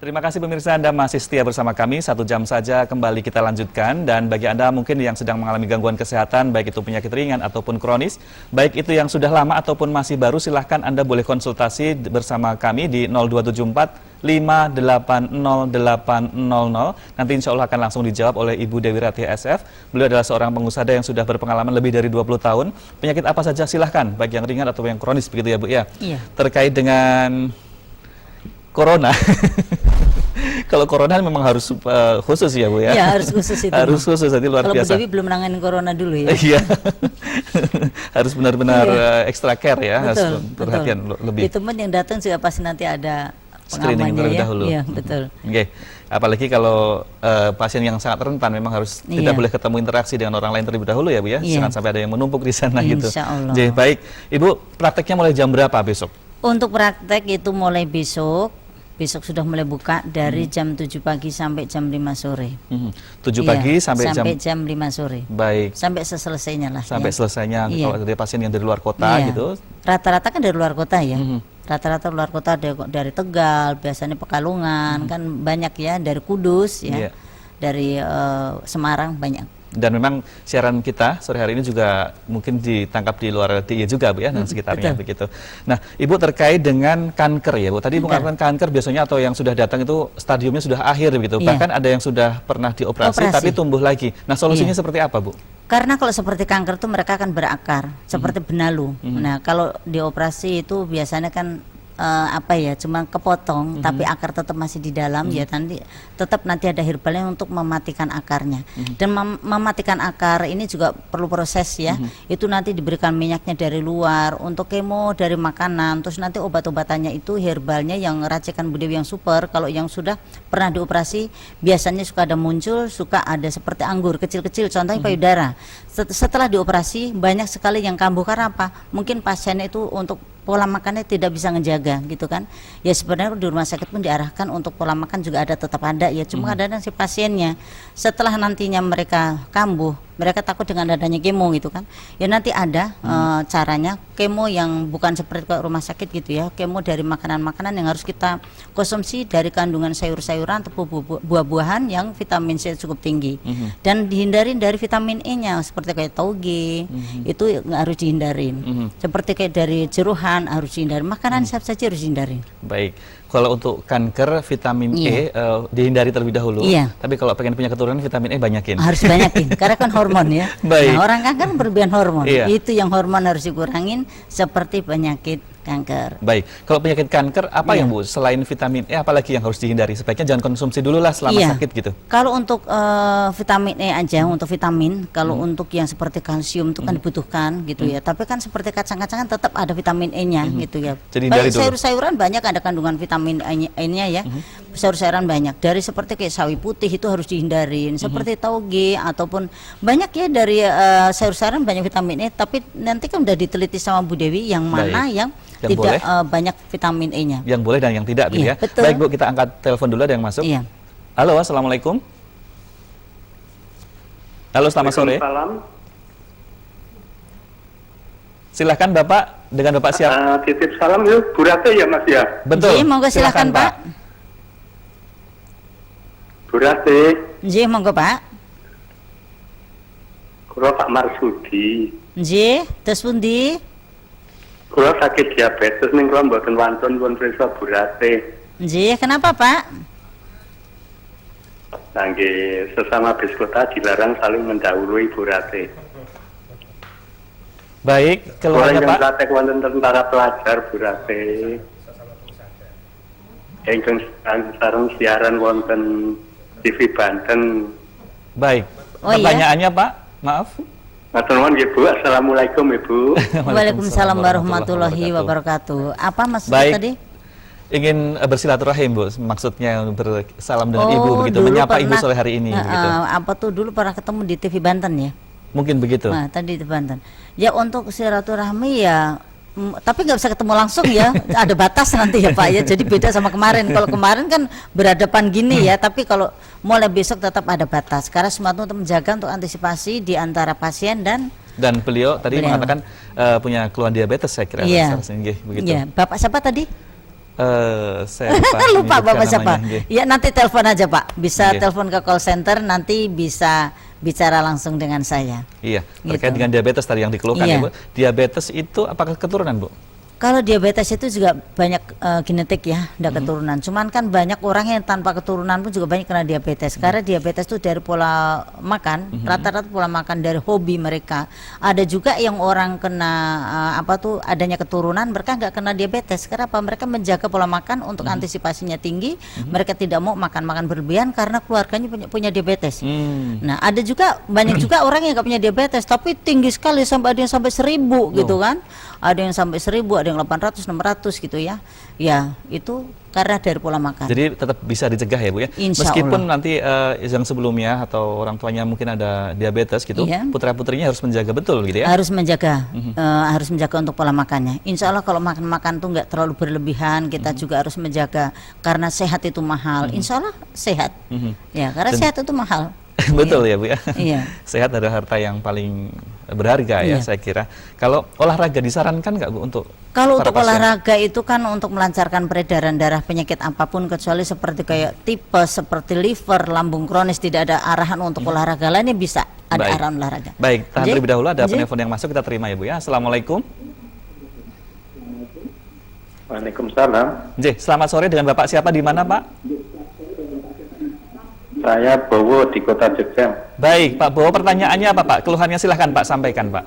Terima kasih pemirsa, Anda masih setia bersama kami. 1 jam saja kembali kita lanjutkan. Dan bagi Anda mungkin yang sedang mengalami gangguan kesehatan, baik itu penyakit ringan ataupun kronis, baik itu yang sudah lama ataupun masih baru, silahkan Anda boleh konsultasi bersama kami di 0274 580 800. Nanti insya Allah akan langsung dijawab oleh Ibu Dewi Ratih SF. Beliau adalah seorang pengusaha yang sudah berpengalaman lebih dari 20 tahun. Penyakit apa saja silahkan, baik yang ringan atau yang kronis, begitu ya Bu ya? Iya. Terkait dengan Corona. Kalau Corona memang harus khusus ya Bu ya? Iya, harus khusus itu. Harus khusus, nanti luar Kalau Bu biasa. Dewi belum nanganin corona dulu ya. Iya. Harus benar-benar extra care ya, harus perhatian lebih. Itu pun yang datang juga pasti nanti ada Screening pengamannya terlebih ya. dahulu. Iya, betul. Oke. Apalagi kalau pasien yang sangat rentan memang harus tidak boleh ketemu interaksi dengan orang lain terlebih dahulu ya Bu ya. Iya. Jangan sampai ada yang menumpuk di sana gitu. Insya Allah. Oke, baik. Ibu, prakteknya mulai jam berapa besok? Untuk praktek itu mulai besok sudah mulai buka dari jam 7 pagi sampai jam 5 sore. 7 pagi sampai jam 5 sore. Baik. Sampai selesainya lah. Sampai ya. selesainya Iya. kalau ada pasien yang dari luar kota Iya. gitu. Rata-rata kan dari luar kota ya. Rata-rata luar kota dari Tegal, biasanya Pekalongan, kan banyak ya, dari Kudus ya. Iya. Dari Semarang banyak. Dan memang siaran kita sore hari ini juga mungkin ditangkap di luar DIY juga Bu ya, dan sekitarnya begitu. Nah, Ibu terkait dengan kanker ya Bu. Tadi Ibu mengatakan kanker biasanya atau yang sudah datang itu stadiumnya sudah akhir begitu. Iya. Bahkan ada yang sudah pernah dioperasi tapi tumbuh lagi. Nah, solusinya seperti apa Bu? Karena kalau seperti kanker itu mereka akan berakar seperti benalu. Nah, kalau dioperasi itu biasanya kan apa ya, cuma kepotong, tapi akar tetap masih di dalam, ya nanti ada herbalnya untuk mematikan akarnya. Dan mematikan akar ini juga perlu proses ya. Itu nanti diberikan minyaknya dari luar, untuk kemo dari makanan, terus nanti obat-obatannya itu herbalnya yang racikan Bu Dewi yang super. Kalau yang sudah pernah dioperasi biasanya suka ada muncul, suka ada seperti anggur kecil-kecil, contohnya payudara. Setelah dioperasi banyak sekali yang kambuh, karena apa? Mungkin pasiennya itu untuk pola makannya tidak bisa ngejaga gitu kan. Ya sebenarnya di rumah sakit pun diarahkan untuk pola makan juga tetap ada ya, cuma kadang-kadang si pasiennya setelah nantinya mereka kambuh, mereka takut dengan adanya kemo gitu kan. Ya nanti ada caranya kemo yang bukan seperti ke rumah sakit gitu ya, kemo dari makanan-makanan yang harus kita konsumsi dari kandungan sayur-sayuran atau buah-buahan yang vitamin C cukup tinggi. Dan dihindarin dari vitamin E-nya seperti kayak tauge, itu harus dihindarin. Seperti kayak dari jeruan harus dihindari, makanan siapa saja harus dihindari. Baik, kalau untuk kanker vitamin E dihindari terlebih dahulu. Tapi kalau pengen punya keturunan vitamin E banyakin. Harus banyakin, karena kan hormon ya. Baik. Nah, orang kanker berlebihan hormon. Itu yang hormon harus dikurangin seperti penyakit kanker. Baik, kalau penyakit kanker apa yang Bu selain vitamin E apalagi yang harus dihindari? Sebaiknya jangan konsumsi dulu lah selama sakit gitu. Kalau untuk vitamin E aja, untuk vitamin, kalau untuk yang seperti kalsium itu kan dibutuhkan gitu ya. Tapi kan seperti kacang-kacangan tetap ada vitamin E-nya gitu ya. Jadi baik sayur-sayuran banyak ada kandungan vitamin E-nya ya. Sayur-sayuran banyak. Dari seperti kayak sawi putih itu harus dihindarin. Seperti tauge ataupun banyak ya dari sayur-sayuran banyak vitamin E. Tapi nanti kan udah diteliti sama Bu Dewi yang mana yang tidak banyak vitamin E-nya. Yang boleh dan yang tidak, ya. Betul. Baik Bu, kita angkat telepon dulu, ada yang masuk. Halo, assalamualaikum. Halo, selamat sore. Silahkan Bapak, dengan Bapak siapa? Titip salam yuk, Bu Rate ya Mas ya. Betul. Monggo silakan Pak. Bu Rate. Monggo Pak. Kula Pak Marsudi. Terus pundi? Kula sakit diabetes ning kula mboten wantun pun prisa Bu Rate. Kenapa Pak? Nggih, sesama bis kota dilarang saling mendahului Bu Rate. Baik, keluarnya Pak. Kula praktek wonten tentara pelajar Bu Rate. Ingkang sareng siaran wonten TV Banten. Baik. Pertanyaannya Pak, maaf. Matur nuwun nggih Bu. Assalamualaikum Ibu. Waalaikumsalam warahmatullahi wabarakatuh. Apa maksudnya tadi? Ingin bersilaturahim Bu, maksudnya bersalam dengan Ibu begitu, menyapa Ibu sore hari ini gitu. Apa tuh dulu pernah ketemu di TV Banten ya? Mungkin begitu. Nah, tadi di Banten. Ya untuk silaturahmi ya, tapi nggak bisa ketemu langsung ya, ada batas nanti ya Pak ya. Jadi beda sama kemarin. Kalau kemarin kan berhadapan gini ya, tapi kalau mulai besok tetap ada batas. Karena semua itu untuk menjaga, untuk antisipasi di antara pasien dan beliau tadi mengatakan punya keluhan diabetes, saya kira. Begitu. Iya. Bapak siapa tadi? Saya lupa Bapak siapa. Ya nanti telepon aja Pak. Bisa telepon ke call center, nanti bisa bicara langsung dengan saya. Iya, terkait dengan diabetes tadi yang dikeluhkan ya Bu. Diabetes itu apakah keturunan Bu? Kalau diabetes itu juga banyak genetik ya, ada keturunan. Cuman kan banyak orang yang tanpa keturunan pun juga banyak kena diabetes. Karena diabetes itu dari pola makan, rata-rata pola makan dari hobi mereka. Ada juga yang orang kena adanya keturunan, mereka nggak kena diabetes. Karena apa? Mereka menjaga pola makan untuk antisipasinya tinggi. Mereka tidak mau makan-makan berlebihan karena keluarganya punya diabetes. Nah, ada juga banyak juga orang yang nggak punya diabetes, tapi tinggi sekali sampai ada yang sampai 1000 gitu kan. Ada yang sampai 1000, ada yang 800, 600 gitu ya. Ya, itu karena dari pola makan. Jadi tetap bisa dicegah ya Bu ya. Insya Meskipun Allah. nanti yang sebelumnya atau orang tuanya mungkin ada diabetes gitu, putra-putrinya harus menjaga betul gitu ya. Harus menjaga, harus menjaga untuk pola makannya. Insya Allah kalau makan tuh nggak terlalu berlebihan, kita juga harus menjaga karena sehat itu mahal. Insya Allah sehat. Ya, karena sehat itu mahal. Betul ya Bu ya. Iya. Sehat adalah harta yang paling berharga ya saya kira. Kalau olahraga disarankan nggak Bu untuk kalau untuk olahraga itu kan untuk melancarkan peredaran darah penyakit apapun kecuali seperti kayak tipes, seperti liver, lambung kronis, tidak ada arahan untuk olahraga lainnya bisa ada arahan olahraga. Baik, tahan terlebih dahulu ada penelpon yang masuk, kita terima ya Bu ya. Assalamualaikum. Waalaikumsalam. Selamat sore, dengan Bapak siapa, di mana Pak? Saya Bowo di Kota Jogja. Baik, Pak Bowo, pertanyaannya apa Pak? Keluhannya silahkan Pak, sampaikan Pak.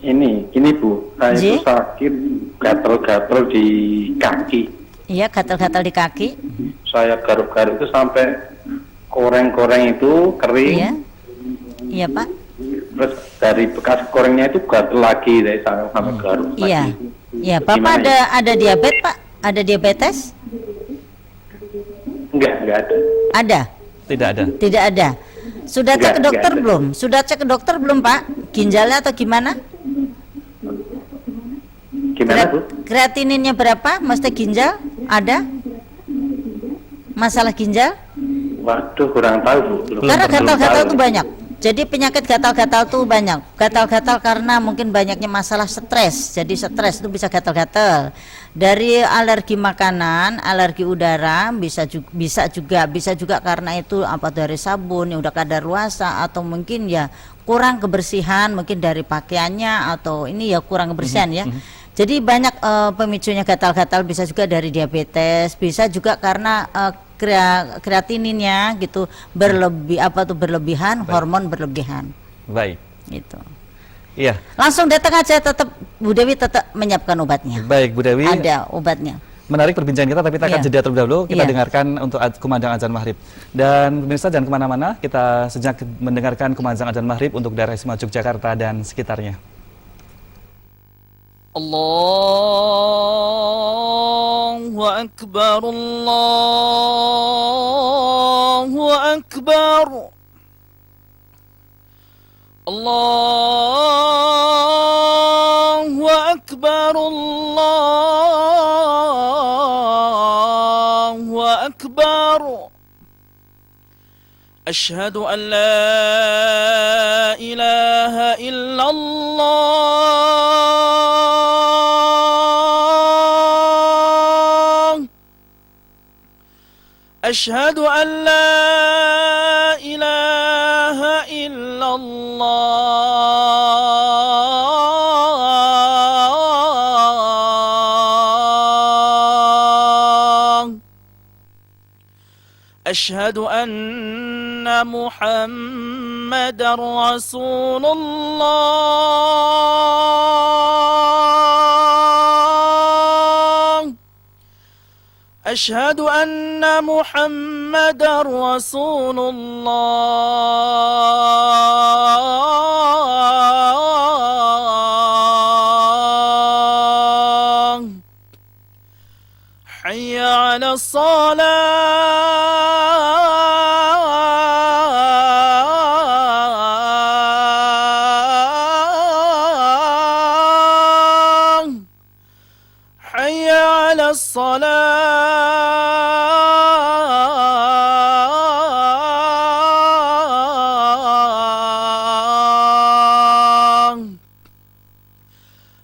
Ini Bu, saya itu Ji? sakit gatal-gatal di kaki. Iya, gatal-gatal di kaki. Saya garuk-garuk itu sampai koreng-koreng itu kering. Iya. Iya, Pak. Terus dari bekas korengnya itu gatal lagi, dari saya sampai garuk Iya. lagi. Iya, Bapak Gimana ya? ada diabetes, Pak? Ada diabetes? Enggak ada. Ada. Tidak ada. Tidak ada. Sudah cek ke Enggak dokter ada. belum? Sudah cek ke dokter belum, Pak? Ginjalnya atau gimana? Gimana Bu? Kreatininnya berapa? Mesti ginjal? Ada? Masalah ginjal? Waduh, kurang tahu Bu. Karena Belum gatal-gatal tahu. itu banyak. Jadi penyakit gatal-gatal tuh banyak. Gatal-gatal karena mungkin banyaknya masalah stres. Jadi stres itu bisa gatal-gatal. Dari alergi makanan, alergi udara bisa juga karena itu apa dari sabun yang udah kadaluarsa atau mungkin ya kurang kebersihan mungkin dari pakaiannya atau ini ya kurang kebersihan ya. Jadi banyak pemicunya gatal-gatal, bisa juga dari diabetes, bisa juga karena kreatininnya gitu berlebihan, hormon berlebihan Baik. gitu. Iya. Langsung datang aja, tetap Bu Dewi tetap menyiapkan obatnya. Baik Bu Dewi. Ada obatnya. Menarik perbincangan kita, tapi kita akan Iya. jeda terlebih dahulu. Kita Iya. dengarkan untuk kumandang azan maghrib. Dan pemirsa jangan kemana-mana, kita sejak mendengarkan kumandang azan maghrib untuk daerah istimewa Yogyakarta dan sekitarnya. Allahu Akbar, Allahu Akbar, Allahu Akbar, Allahu Akbar. Asyhadu an la ilaha illallah. Asyhadu an la ilaha illallah. أشهد أن محمدًا رسول الله. أشهد أن محمدًا رسول الله. حي على الصلاة. حي على الصلاة.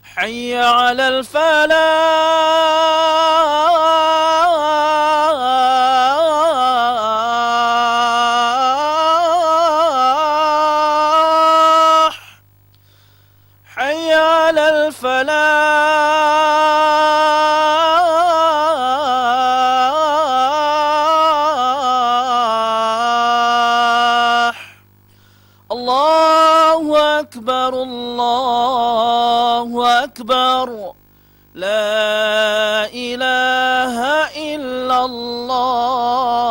حي على الفلاح. حي على الفلاح. الله أكبر، الله أكبر، لا إله إلا الله.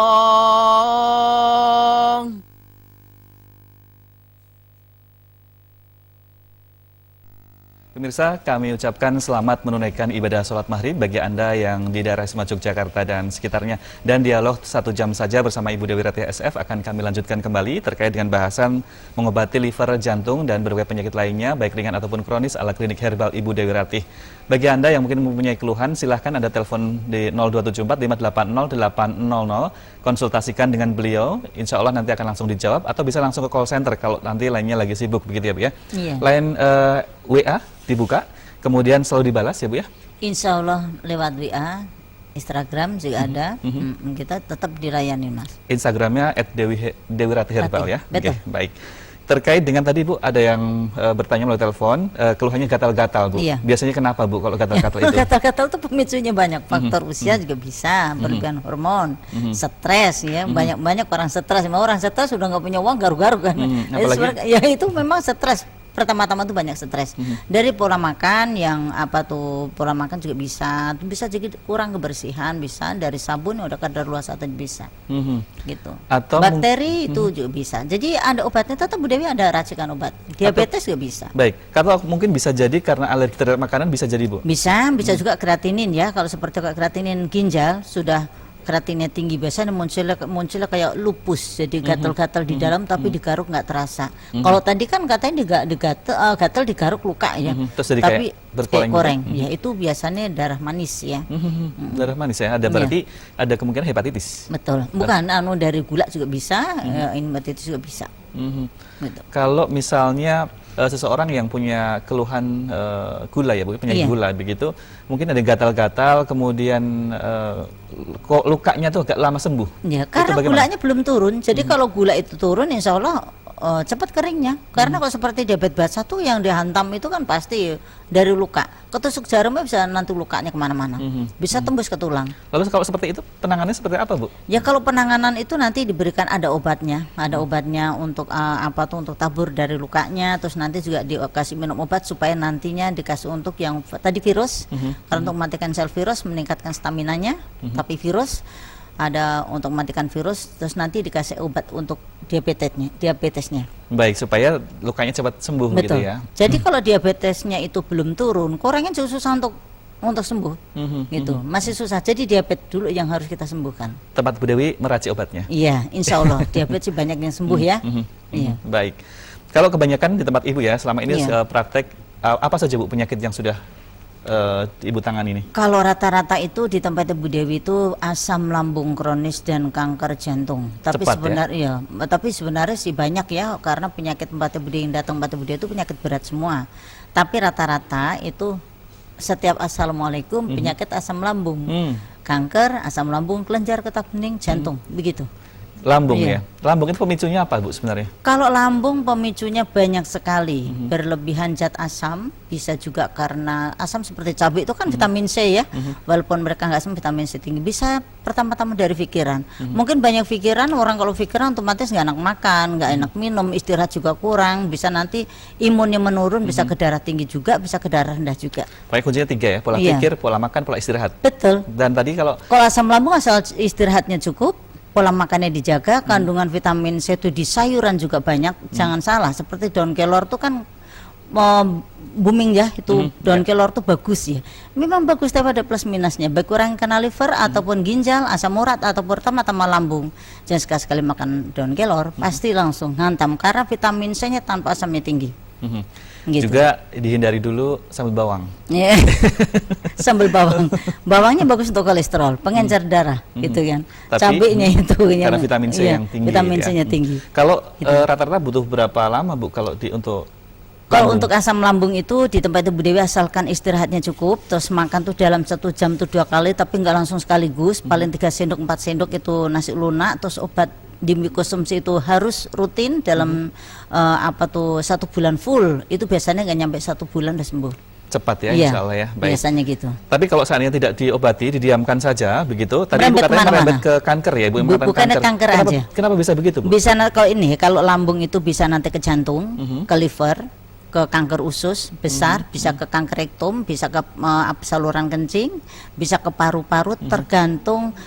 Pemirsa, kami ucapkan selamat menunaikan ibadah sholat maghrib bagi Anda yang di daerah istimewa Yogyakarta dan sekitarnya. Dan dialog 1 jam saja bersama Ibu Dewi Ratih SF akan kami lanjutkan kembali terkait dengan bahasan mengobati liver, jantung, dan berbagai penyakit lainnya, baik ringan ataupun kronis ala klinik herbal Ibu Dewi Ratih. Bagi Anda yang mungkin mempunyai keluhan, silahkan Anda telepon di 0274 580 800, konsultasikan dengan beliau, insya Allah nanti akan langsung dijawab, atau bisa langsung ke call center kalau nanti lainnya lagi sibuk, begitu ya Bu ya? Iya. Lain WA dibuka, kemudian selalu dibalas ya Bu ya? Insya Allah lewat WA, Instagram juga ada. Kita tetap dilayani, Mas. Instagramnya @dewiratih_herbal ya? Betul. Oke, baik. Terkait dengan tadi Bu, ada yang bertanya melalui telepon, keluhannya gatal-gatal Bu. Iya. Biasanya kenapa Bu kalau gatal-gatal itu? Gatal-gatal itu pemicunya banyak, faktor usia juga bisa, berlebihan hormon, stres ya, banyak-banyak orang stres. Orang stres sudah nggak punya uang, garuk-garuk kan. Jadi apalagi? ya itu memang stres pertama-tama tuh banyak stres. Dari pola makan yang pola makan juga bisa jadi kurang kebersihan, bisa dari sabun yang udah kadaluarsa tadi bisa. Gitu. Atau bakteri itu juga bisa. Jadi ada obatnya, tetap Bu Dewi ada racikan obat. Diabetes juga bisa. Baik, kalau mungkin bisa jadi karena alergi terhadap makanan bisa jadi Bu. Bisa juga kreatinin ya. Kalau seperti kreatinin ginjal sudah kreatinnya tinggi biasanya munculnya kayak lupus, jadi gatal-gatal di dalam tapi digaruk nggak terasa. Kalau tadi kan katanya gatal digaruk luka ya, Terus jadi tapi kayak berkoreng ya itu biasanya darah manis ya. Darah manis ya, ada berarti ada kemungkinan hepatitis. Betul, bukan dari gula juga bisa, hepatitis juga bisa. Gitu. Kalau misalnya seseorang yang punya keluhan gula ya Bu, penyakit gula begitu, mungkin ada gatal-gatal, kemudian kok lukanya tuh agak lama sembuh. Ya, karena gulanya belum turun. Jadi kalau gula itu turun, insya Allah cepat keringnya. Karena kalau seperti diabetes berat 1 yang dihantam itu kan pasti dari luka. Ketusuk jarumnya bisa nanti lukanya kemana-mana, bisa tembus ke tulang. Lalu kalau seperti itu penanganannya seperti apa Bu? Ya kalau penanganan itu nanti diberikan ada obatnya untuk untuk tabur dari lukanya, terus nanti juga dikasih minum obat supaya nantinya dikasih untuk yang tadi virus, karena untuk mematikan sel virus, meningkatkan staminanya, tapi virus ada untuk mematikan virus, terus nanti dikasih obat untuk diabetesnya. Baik, supaya lukanya cepat sembuh. Betul. Gitu ya. Jadi kalau diabetesnya itu belum turun, kurangnya juga susah untuk sembuh, gitu. Masih susah. Jadi diabetes dulu yang harus kita sembuhkan. Tempat Bu Dewi meracik obatnya. Iya, insya Allah diabetes sih banyak yang sembuh ya. Iya. Baik. Kalau kebanyakan di tempat Ibu ya, selama ini praktek apa saja Bu penyakit yang sudah Ibu tangan ini? Kalau rata-rata itu di tempat Bu Dewi itu asam lambung kronis dan kanker jantung. Tapi sebenarnya tapi sebenarnya sih banyak ya, karena penyakit tempat Bu Dewi yang datang tempat Bu Dewi itu penyakit berat semua. Tapi rata-rata itu setiap assalamualaikum penyakit asam lambung, kanker, asam lambung, kelenjar getah bening, jantung, begitu. Lambung ya. Lambung itu pemicunya apa Bu sebenarnya? Kalau lambung pemicunya banyak sekali. Berlebihan zat asam, bisa juga karena asam seperti cabai itu kan vitamin C ya. Walaupun mereka nggak asam, vitamin C tinggi. Bisa pertama-tama dari pikiran. Mungkin banyak pikiran, orang kalau pikiran otomatis nggak enak makan, nggak enak minum, istirahat juga kurang. Bisa nanti imunnya menurun, bisa ke darah tinggi juga, bisa ke darah rendah juga. Pokoknya kuncinya 3 ya, pola pikir, pola makan, pola istirahat. Betul. Dan tadi kalau asam lambung asal istirahatnya cukup, pola makannya dijaga, kandungan vitamin C itu di sayuran juga banyak. Jangan salah, seperti daun kelor itu kan booming ya, itu daun kelor itu bagus ya. Memang bagus, tapi ada plus minusnya. Baik orang kena liver ataupun ginjal, asam urat ataupun pertama-tama lambung. Jangan sekali-sekali makan daun kelor, pasti langsung hantam karena vitamin C-nya tanpa asamnya tinggi. Gitu. Juga dihindari dulu sambal bawang. Sambal bawang, bawangnya bagus untuk kolesterol, pengencer darah, gitu kan. Cabenya itu karena vitamin C yang tinggi. Vitamin C-nya tinggi. Kalau rata-rata butuh berapa lama Bu kalau untuk asam lambung itu di tempat Bu Dewi asalkan istirahatnya cukup, terus makan tuh dalam 1 jam tuh 2 kali, tapi nggak langsung sekaligus, paling 3 sendok 4 sendok itu nasi lunak, terus obat dikonsumsi itu harus rutin dalam 1 bulan full, itu biasanya nggak nyampe 1 bulan udah sembuh. Cepat ya, insya Allah ya. Baik. Biasanya gitu. Tapi kalau seandainya tidak diobati, didiamkan saja begitu, tadi Ibu katanya merembet ke kanker ya, Ibu? Bukannya kanker aja. Kenapa bisa begitu Bu? Bisa kalau lambung itu bisa nanti ke jantung, ke liver, ke kanker usus besar, bisa ke kanker rektum, bisa ke saluran kencing, bisa ke paru-paru, tergantung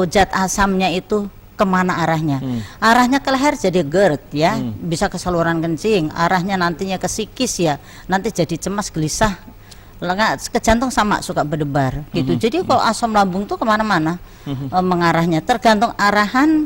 zat asamnya itu kemana arahnya. Arahnya ke leher jadi GERD ya, bisa ke saluran kencing, arahnya nantinya ke psikis ya, nanti jadi cemas, gelisah. Ke jantung sama suka berdebar gitu. Jadi kalau asam lambung tuh kemana-mana mengarahnya, tergantung arahan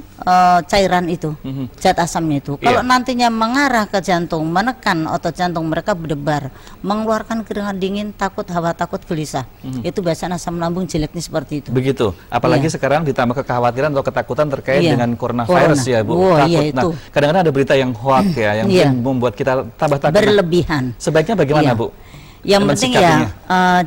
cairan itu, zat asamnya itu. Kalau nantinya mengarah ke jantung, menekan otot jantung, mereka berdebar, mengeluarkan keringat dingin, takut hawa, takut gelisah. Itu biasanya asam lambung jeleknya seperti itu. Begitu. Apalagi sekarang ditambah kekhawatiran atau ketakutan terkait dengan coronavirus ya Bu. Takut. Nah, kadang-kadang ada berita yang hoax ya, yang membuat kita tambah takut. Berlebihan. Sebaiknya bagaimana Bu? Yang penting ya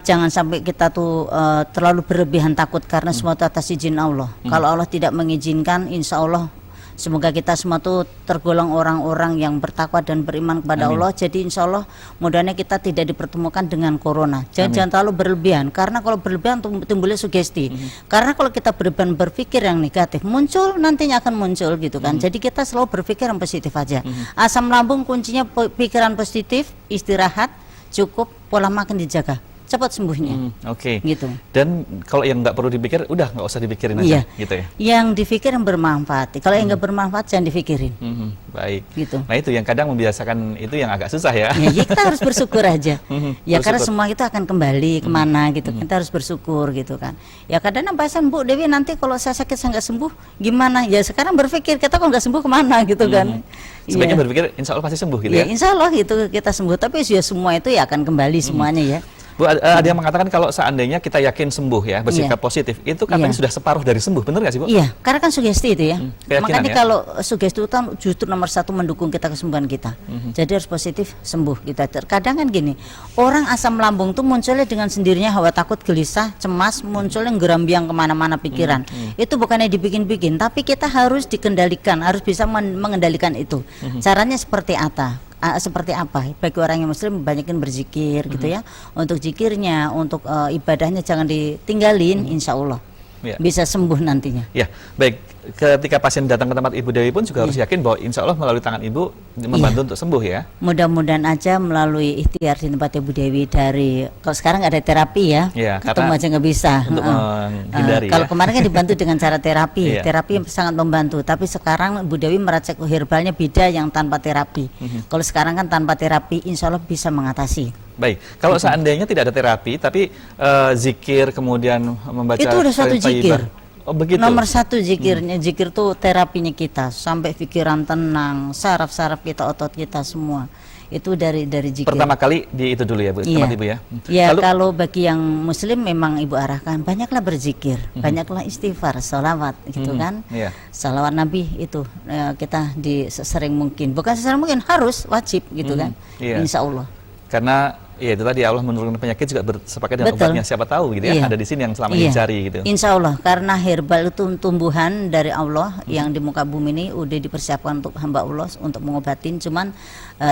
jangan sampai kita tuh terlalu berlebihan takut, karena semua itu atas izin Allah. Kalau Allah tidak mengizinkan, insya Allah Semoga kita semua tuh tergolong orang-orang yang bertakwa dan beriman kepada Allah. Jadi insya Allah mudahnya kita tidak dipertemukan dengan corona. Jangan terlalu berlebihan, karena kalau berlebihan timbulnya sugesti. Karena kalau kita berlebihan berpikir yang negatif, muncul nantinya akan muncul gitu kan. Jadi kita selalu berpikir yang positif aja. Asam lambung kuncinya pikiran positif, istirahat cukup, pola makan dijaga, cepat sembuhnya. Oke. Gitu. Dan kalau yang nggak perlu dipikir, udah nggak usah dipikirin aja, gitu ya. Yang dipikir yang bermanfaat. Kalau yang nggak bermanfaat jangan dipikirin. Baik. Gitu. Nah itu yang kadang membiasakan itu yang agak susah ya. Ya, kita harus bersyukur aja. Ya karena Bersyukur. semua itu akan kembali kemana gitu. Kita harus bersyukur gitu kan. Ya kadang bahasan Bu Dewi, nanti kalau saya sakit saya nggak sembuh gimana? Ya sekarang berpikir kita kalau nggak sembuh kemana gitu kan. Sebaiknya Iya. berpikir insya Allah pasti sembuh gitu Ya ya. insya Allah itu kita sembuh. Tapi ya semua itu ya akan kembali semuanya ya. Bu, ada yang mengatakan kalau seandainya kita yakin sembuh ya, bersikap Iya. positif, itu katanya Iya. sudah separuh dari sembuh, benar nggak sih Bu? Iya, karena kan sugesti itu ya. keyakinan Makanya ya. kalau sugesti itu kan justru nomor satu mendukung kita kesembuhan kita. Jadi harus positif sembuh kita. Terkadang kan gini, orang asam lambung tuh munculnya dengan sendirinya, hawa takut, gelisah, cemas, munculnya gerambiang kemana-mana pikiran. Itu bukannya dibikin-bikin, tapi kita harus dikendalikan, harus bisa mengendalikan itu. Caranya seperti apa? Seperti apa? Bagi orang yang muslim banyakin berzikir gitu ya. Untuk zikirnya, untuk ibadahnya jangan ditinggalin, insya Allah Ya. bisa sembuh nantinya. Ya, baik. Ketika pasien datang ke tempat Ibu Dewi pun juga harus yakin bahwa insya Allah melalui tangan Ibu membantu untuk sembuh ya. Mudah-mudahan aja melalui ikhtiar di tempat Ibu Dewi dari, kalau sekarang nggak ada terapi ya, Iya, ketemu karena aja nggak bisa. untuk menghindari Kalau ya. kemarin kan dibantu dengan cara terapi, Iya. terapi sangat membantu. Tapi sekarang Ibu Dewi meracik herbalnya beda yang tanpa terapi. Kalau sekarang kan tanpa terapi, insya Allah bisa mengatasi. Baik, kalau seandainya tidak ada terapi, tapi zikir kemudian membaca Itu udah suatu kalim zikir. thayyibah. Oh begitu. Nomor satu zikirnya, zikir tuh terapinya kita, sampai pikiran tenang, saraf-saraf kita, otot kita semua. Itu dari zikir. Pertama kali di itu dulu ya Bu, tempat Ibu ya. Ya, Lalu kalau bagi yang muslim memang Ibu arahkan banyaklah berzikir, banyaklah istighfar, salawat gitu kan. iya. Salawat Nabi itu kita sesering mungkin, bukan sesering mungkin, harus wajib gitu kan. Iya. Insya Allah. Karena ya itu tadi Allah menurunkan penyakit juga bersepakat dengan Betul. obatnya, siapa tahu gitu ya. Iya. Ada di sini yang selama Iya. ini dicari gitu. Insya Allah, karena herbal itu tumbuhan dari Allah yang di muka bumi ini udah dipersiapkan untuk hamba Allah untuk mengobatin. Cuman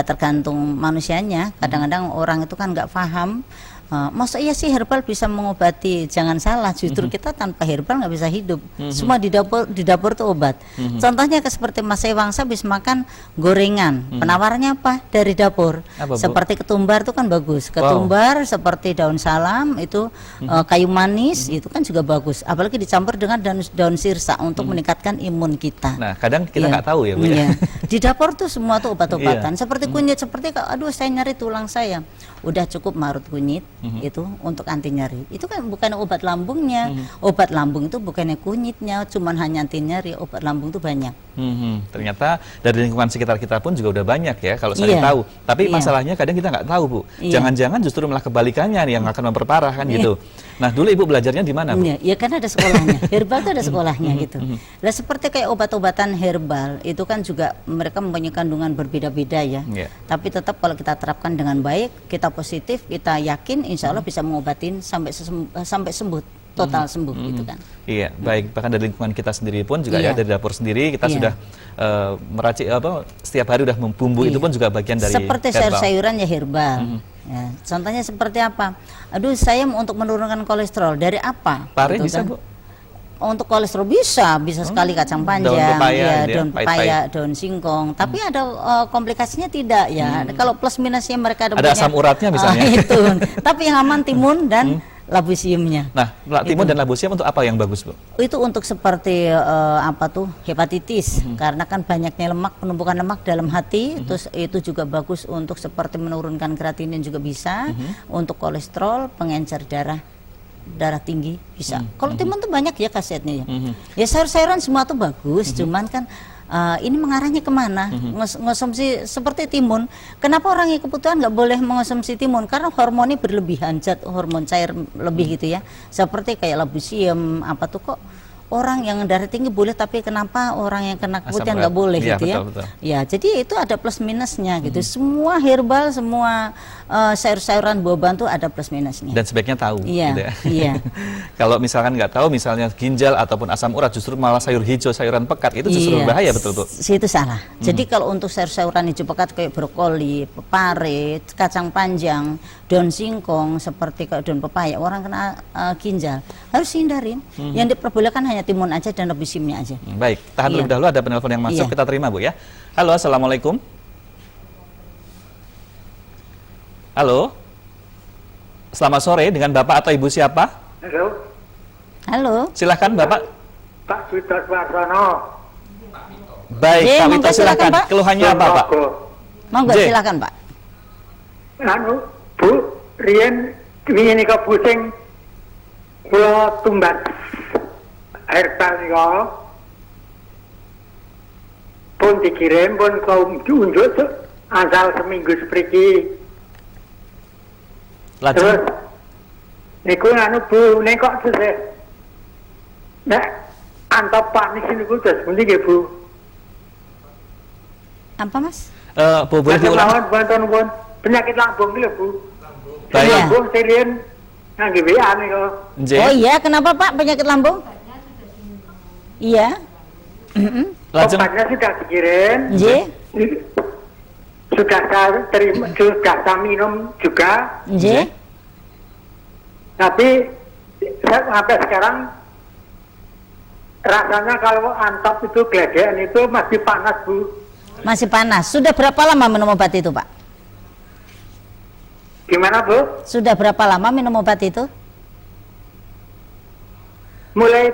tergantung manusianya. Kadang-kadang orang itu kan nggak paham. Masa iya sih herbal bisa mengobati? Jangan salah, justru kita tanpa herbal nggak bisa hidup. Semua di dapur itu obat. Contohnya seperti Mas Wangsa habis makan gorengan, penawarnya apa? Dari dapur. Apa, Bu? Seperti ketumbar itu kan bagus. Ketumbar seperti daun salam itu, kayu manis itu kan juga bagus. Apalagi dicampur dengan daun sirsa untuk meningkatkan imun kita. Nah, kadang kita Iya. nggak tahu ya Bu ya. Iya. Di dapur tuh semua tuh obat-obatan. Iya. Seperti kunyit, seperti aduh saya nyari tulang saya. Udah cukup marut kunyit itu untuk anti nyeri. Itu kan bukan obat lambungnya. Obat lambung itu bukannya kunyitnya, cuman hanya anti nyeri. Obat lambung itu banyak. Ternyata dari lingkungan sekitar kita pun juga udah banyak ya kalau saya Iya. tahu. Tapi Iya. masalahnya kadang kita nggak tahu Bu. Iya. Jangan-jangan justru malah kebalikannya nih yang akan memperparah kan gitu. Nah dulu Ibu belajarnya di mana Bu? Iya, ya kan ada sekolahnya. Herbal itu ada sekolahnya gitu. Lah seperti kayak obat-obatan herbal itu kan juga mereka mempunyai kandungan berbeda-beda ya. Iya. Tapi tetap kalau kita terapkan dengan baik, kita positif, kita yakin insya Allah bisa mengobatin sampai sembuh, total sembuh gitu kan. Iya, baik. Bahkan dari lingkungan kita sendiri pun juga Iya. ya, dari dapur sendiri kita Iya. sudah meracik setiap hari udah bumbu itu Iya. pun juga bagian dari seperti herbal. sayur-sayuran ya herbal. Ya, contohnya seperti apa? Aduh, saya mau untuk menurunkan kolesterol dari apa? Pare Gitu bisa kan. Bu? Untuk kolesterol bisa sekali kacang panjang, pepaya ya, gitu ya, daun pahit-pahit. pepaya, daun singkong. Tapi ada komplikasinya tidak ya. Kalau plus minusnya mereka Ada asam uratnya misalnya. itu. Tapi yang aman timun dan labusiumnya. Nah, timun dan labu siam untuk apa yang bagus Bu? Itu untuk seperti hepatitis, karena kan banyaknya lemak, penumpukan lemak dalam hati. Terus itu juga bagus untuk seperti menurunkan kreatinin juga bisa. Untuk kolesterol, pengencer darah tinggi bisa. Kalau timun tuh banyak ya khasiatnya ya. Ya sayur-sayuran semua tuh bagus, cuman kan ini mengarahnya kemana? Ngonsumsi seperti timun. Kenapa orang yang kebutuhan nggak boleh mengonsumsi timun? Karena hormonnya berlebihan, zat hormon cair lebih gitu ya. Seperti kayak labusium apa tuh kok orang yang darah tinggi boleh, tapi kenapa orang yang kena Asam keputihan urat. nggak boleh Iya, gitu ya? betul. Ya, jadi itu ada plus minusnya gitu. Semua herbal, semua sayur-sayuran buah-buahan tuh ada plus minusnya. Dan sebaiknya tahu. Iya, gitu ya. iya. Kalau misalkan nggak tahu, misalnya ginjal ataupun asam urat, justru malah sayur hijau, sayuran pekat itu justru Iya, bahaya, betul Bu? Itu salah. Jadi kalau untuk sayur-sayuran hijau pekat kayak brokoli, pepare, kacang panjang, daun singkong seperti kayak daun pepaya, orang kena ginjal harus hindarin. Yang diperbolehkan hanya timun aja dan rebisimnya aja. Baik, tahan Iya. terlebih dahulu, ada penelpon yang masuk, Iya. kita terima Bu ya. Halo, Assalamualaikum. Halo. Selamat sore, dengan Bapak atau Ibu siapa? Halo, Halo. Silahkan Bapak. Pak Wito Suarsono. Baik, Iya, Pak monggo, Wito silakan, silahkan. Pak. Keluhannya apa Pak? Monggo J. silakan Pak. Anu, Bu, Rien, ini nika pusing, kula tumbat herbal nika, pun dikirim, pun kaum diunjuk asal seminggu seperti. Terus, Lajeng, niku anu Bu, nek kok selesai. Nek antap panik niku terus pundi nggih Bu? Apa Mas? Bu boleh diulang? Bantuan pun penyakit lambung iki lho Bu. Baik. Lambung serien ngangge WA niku. J. Oh iya, kenapa Pak penyakit lambung? Iya. Lajeng, Obatnya sudah dikirim. J. Sudah saya terima, sudah saya minum juga. J. Tapi saya sampai sekarang rasanya kalau antap itu gelegean itu masih panas Bu. Masih panas. Sudah berapa lama minum obat itu Pak? Gimana Bu? Sudah berapa lama minum obat itu? Mulai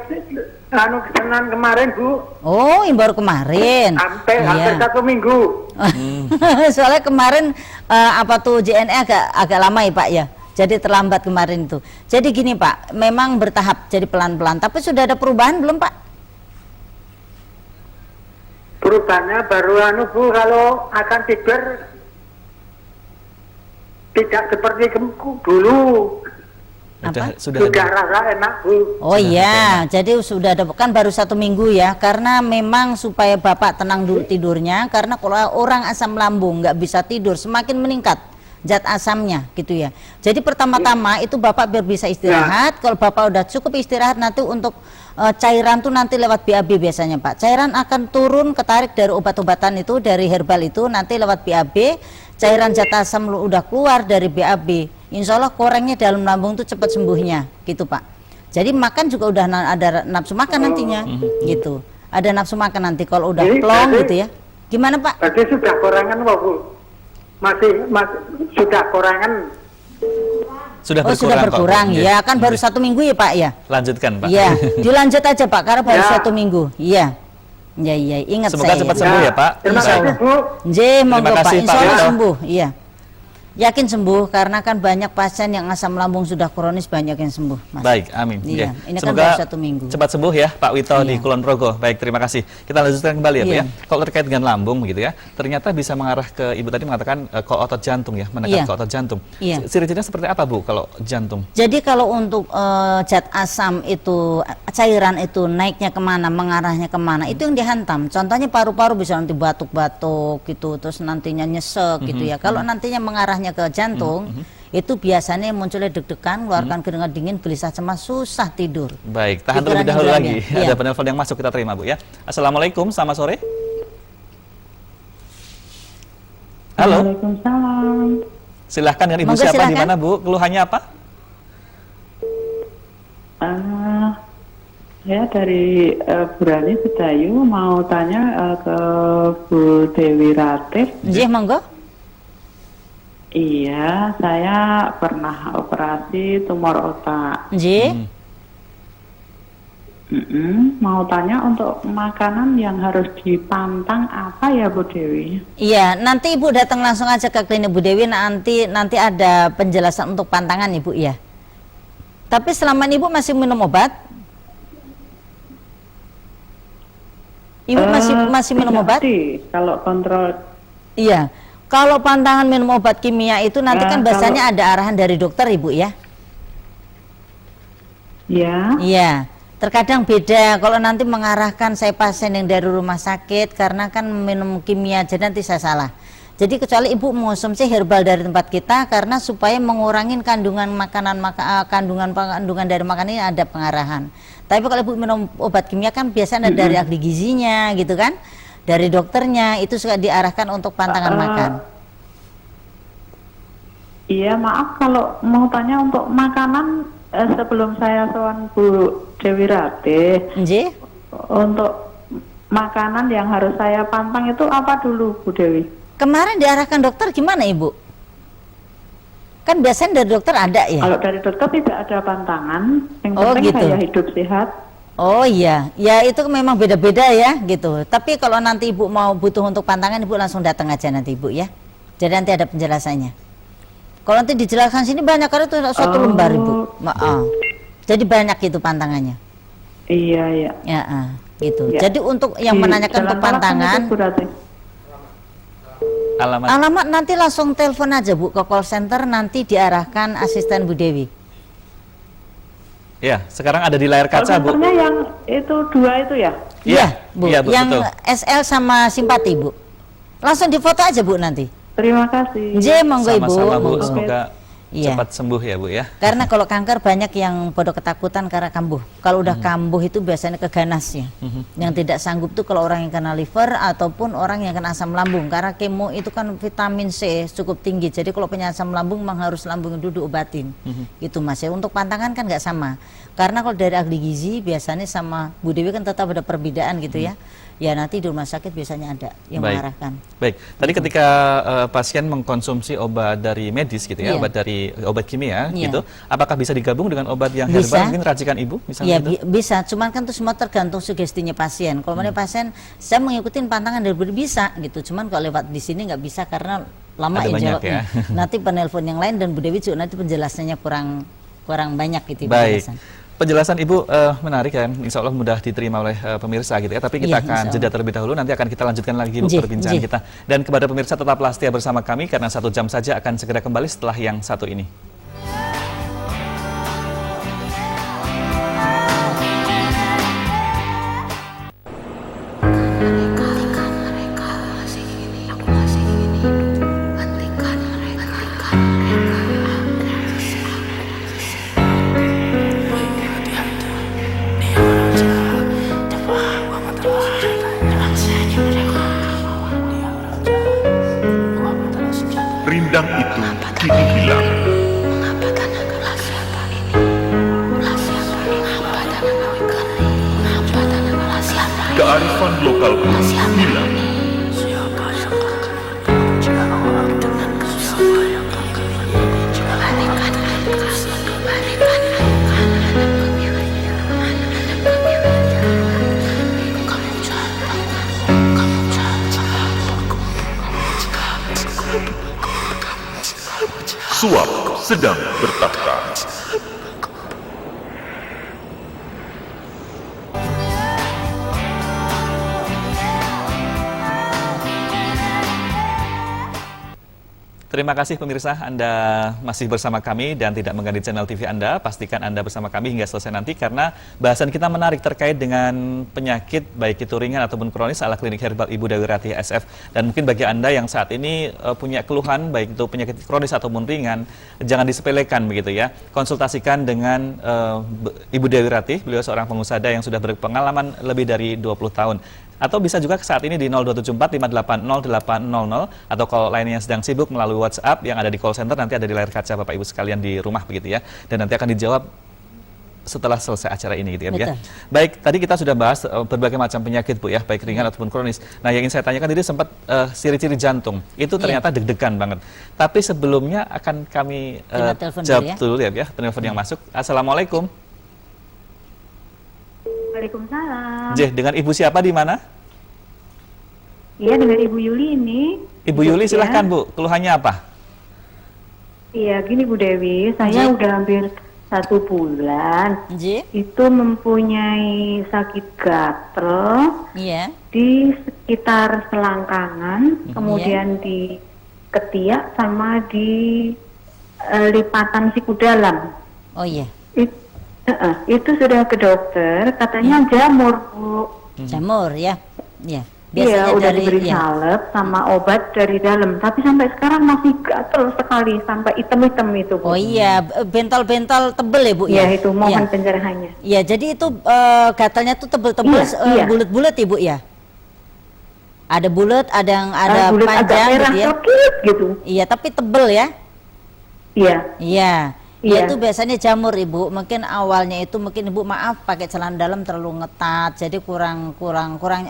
anu Senin kemarin Bu, Oh, yang baru kemarin. hampir Iya. 1 minggu. Soalnya kemarin apa tuh JNE agak lama ya Pak ya. Jadi terlambat kemarin itu. Jadi gini Pak, memang bertahap, jadi pelan-pelan. Tapi sudah ada perubahan belum Pak? Perubahannya baru anu Bu, kalau akan tidur tidak seperti dulu. sudah Sudah ada. rasa enak Bu. Oh iya, jadi sudah ada, kan baru 1 minggu ya. Karena memang supaya Bapak tenang dulu tidurnya. Karena kalau orang asam lambung nggak bisa tidur, semakin meningkat zat asamnya gitu ya. Jadi pertama-tama itu Bapak biar bisa istirahat. Kalau Bapak udah cukup istirahat, nanti untuk cairan tuh nanti lewat BAB biasanya Pak. Cairan akan turun ketarik dari obat-obatan itu, dari herbal itu nanti lewat BAB. Cairan zat asam udah keluar dari BAB. Insya Allah korengnya dalam lambung tuh cepat sembuhnya gitu Pak. Jadi makan juga udah ada nafsu makan nantinya gitu. Ada nafsu makan nanti kalau udah Jadi, plong berarti- gitu ya. Gimana Pak? Berarti sudah kurangan apa Bu? Masih sudah kurangan. Sudah Oh berkurang sudah kok, berkurang Bu. ya, kan baru 1 minggu ya Pak ya. Lanjutkan Pak. Iya, dilanjut aja Pak karena baru Ya. 1 minggu. Iya. Ya iya, ingat Semoga saya. cepat sembuh ya Pak. Terima Insya kasih Allah. Bu. Monggo Terima Pak, kasih, insya Pak Allah Wito. sembuh. Iya. Yakin sembuh karena kan banyak pasien yang asam lambung sudah kronis banyak yang sembuh, Mas. Baik, amin. Iya, Oke. ini kan Semoga baru 1 minggu. cepat sembuh ya Pak Wito di Iya. Kulon Progo. Baik, terima kasih. Kita lanjutkan kembali ya Bu Iya. ya. Kalau terkait dengan lambung begitu ya, ternyata bisa mengarah ke Ibu tadi mengatakan ke otot jantung ya, menekan Iya. ke otot jantung. Iya. Ciri-cirinya seperti apa Bu kalau jantung? Jadi kalau untuk zat asam itu cairan itu naiknya kemana, mengarahnya kemana, itu yang dihantam. Contohnya paru-paru bisa nanti batuk-batuk gitu, terus nantinya nyesek gitu ya. Kalau nantinya mengarahnya ke jantung, itu biasanya munculnya deg-degan, keluarkan keringat dingin, gelisah cemas, susah tidur. Baik, tahan Pikiran terlebih dahulu yang lagi. berlebihan. Ada Iya. penelpon yang masuk, kita terima Bu ya. Assalamualaikum, selamat sore. Halo, Waalaikumsalam. silahkan dengan Ibu Monggo, siapa di silahkan. mana Bu? Keluhannya apa? Saya dari Bu Rani Bedayu mau tanya ke Bu Dewi Ratih. Nggih, monggo. Iya, saya pernah operasi tumor otak. Nggih. Mau tanya untuk makanan yang harus dipantang apa ya Bu Dewi? Iya, nanti Ibu datang langsung aja ke klinik Bu Dewi, nanti ada penjelasan untuk pantangan Ibu ya. Tapi selama ini Ibu masih minum obat? Ibu masih minum obat? Pasti, kalau kontrol. Iya. Kalau pantangan minum obat kimia itu nanti kan Kalau- biasanya ada arahan dari dokter Ibu ya. Ya. Iya. Terkadang beda kalau nanti mengarahkan saya pasien yang dari rumah sakit karena kan minum kimia jadi nanti saya salah. Jadi kecuali ibu mengonsumsi herbal dari tempat kita karena supaya mengurangi kandungan kandungan dari makanan ini ada pengarahan. Tapi kalau ibu minum obat kimia kan biasanya ada dari ahli gizinya gitu kan, dari dokternya itu suka diarahkan untuk pantangan makan. Iya, maaf kalau mau tanya untuk makanan sebelum saya sowan Bu Dewi Ratih. Nggih. Untuk makanan yang harus saya pantang itu apa dulu, Bu Dewi? Kemarin diarahkan dokter gimana ibu? Kan biasanya dari dokter ada ya? Kalau dari dokter tidak ada pantangan, yang Oh, penting gitu. saya hidup sehat. Oh iya, ya itu memang beda-beda ya gitu. Tapi kalau nanti ibu mau butuh untuk pantangan, ibu langsung datang aja nanti ibu ya. Jadi nanti ada penjelasannya. Kalau nanti dijelaskan sini banyak karena itu suatu lembar ibu. Maaf. Jadi banyak itu pantangannya. Iya, iya. Ya, gitu. Ya. Jadi untuk yang Di menanyakan Jalan untuk Palak pantangan, itu, Bu Ratih. alamat nanti langsung telepon aja Bu ke call center, nanti diarahkan asisten Bu Dewi. Ya, sekarang ada di layar Call kaca, Bu. centernya yang itu 2 itu ya? Iya, Bu. iya, Bu, Yang betul. SL sama simpati Bu. Langsung difoto aja Bu nanti. Terima kasih. J monggo Ibu. Sama-sama, Bu. Monggo. Semoga Iya. cepat sembuh ya, Bu ya. Karena kalau kanker banyak yang bodoh ketakutan karena kambuh. Kalau udah kambuh itu biasanya keganasnya. Yang tidak sanggup tuh kalau orang yang kena liver ataupun orang yang kena asam lambung. Karena kemo itu kan vitamin C cukup tinggi. Jadi kalau punya asam lambung memang harus lambung dulu obatin. Gitu Mas ya. Untuk pantangan kan nggak sama. Karena kalau dari ahli gizi biasanya sama Bu Dewi kan tetap ada perbedaan gitu ya. Ya nanti di rumah sakit biasanya ada yang mengarahkan. Baik, tadi ketika pasien mengkonsumsi obat dari medis gitu ya, Iya. obat kimia Iya. gitu, apakah bisa digabung dengan obat yang Bisa. herbal, mungkin racikan ibu misalnya Ya gitu? bisa, cuman kan itu semua tergantung sugestinya pasien. Kalau pasien, saya mengikuti pantangan dari bisa gitu. Cuman kalau lewat di sini nggak bisa karena lama Ada ya banyak jawabnya. ya. Nanti penelpon yang lain dan Bu Dewi juga nanti penjelasannya kurang banyak gitu. Baik. penjelasan. Penjelasan Ibu menarik kan, insya Allah mudah diterima oleh pemirsa gitu ya. Tapi kita Iya, akan insya jeda terlebih dahulu, nanti akan kita lanjutkan lagi Bu Nggih, perbincangan nggih. kita. Dan kepada pemirsa tetaplah setia bersama kami karena 1 jam saja akan segera kembali setelah yang satu ini. Rindang itu kini hilang. Kearifan lokal pun hilang. Suap sedang bertahta. Terima kasih pemirsa, Anda masih bersama kami dan tidak mengganti channel TV Anda. Pastikan Anda bersama kami hingga selesai nanti karena bahasan kita menarik terkait dengan penyakit baik itu ringan ataupun kronis ala klinik herbal Ibu Dewi Ratih SF. Dan mungkin bagi Anda yang saat ini punya keluhan baik itu penyakit kronis ataupun ringan, jangan disepelekan begitu ya. Konsultasikan dengan Ibu Dewi Ratih, beliau seorang pengusaha yang sudah berpengalaman lebih dari 20 tahun. Atau bisa juga saat ini di 0274 580 800 atau kalau lainnya yang sedang sibuk melalui WhatsApp yang ada di call center, nanti ada di layar kaca Bapak Ibu sekalian di rumah begitu ya. Dan nanti akan dijawab setelah selesai acara ini gitu ya, Bu ya. Baik, tadi kita sudah bahas berbagai macam penyakit Bu ya, baik ringan ataupun kronis. Nah, yang ingin saya tanyakan tadi sempat ciri-ciri jantung. Itu ternyata deg-degan banget. Tapi sebelumnya akan kami jawab dulu ya, penelpon yang masuk. Assalamualaikum. Waalaikumsalam. Dengan Ibu siapa di mana? Iya, dengan Ibu Yuli ini. Ibu Yuli silahkan Bu, keluhannya apa? Iya, gini Bu Dewi, saya udah hampir 1 bulan itu mempunyai sakit gatel di sekitar selangkangan, kemudian di ketiak sama di lipatan siku dalam. Oh iya. Itu sudah ke dokter, katanya jamur Bu. Jamur ya, ya. Biasanya Iya, udah dari diberi ya. salep sama obat dari dalam, tapi sampai sekarang masih gatel sekali, sampai hitam-hitam itu, Bu. Oh iya, bental-bental tebel ya Bu Iya, ya. itu mohon Iya. pencerahannya. Iya, jadi itu gatalnya tuh tebel-tebel, Iya, iya. bulat-bulat Ibu ya. Ada bulat, ada yang ada Bulat agak panjang merah gitu ya. coklat gitu. Iya, tapi tebel ya. Iya. Iya. Iya. Itu biasanya jamur Ibu. Mungkin awalnya itu mungkin Ibu maaf pakai celana dalam terlalu ngetat, jadi kurang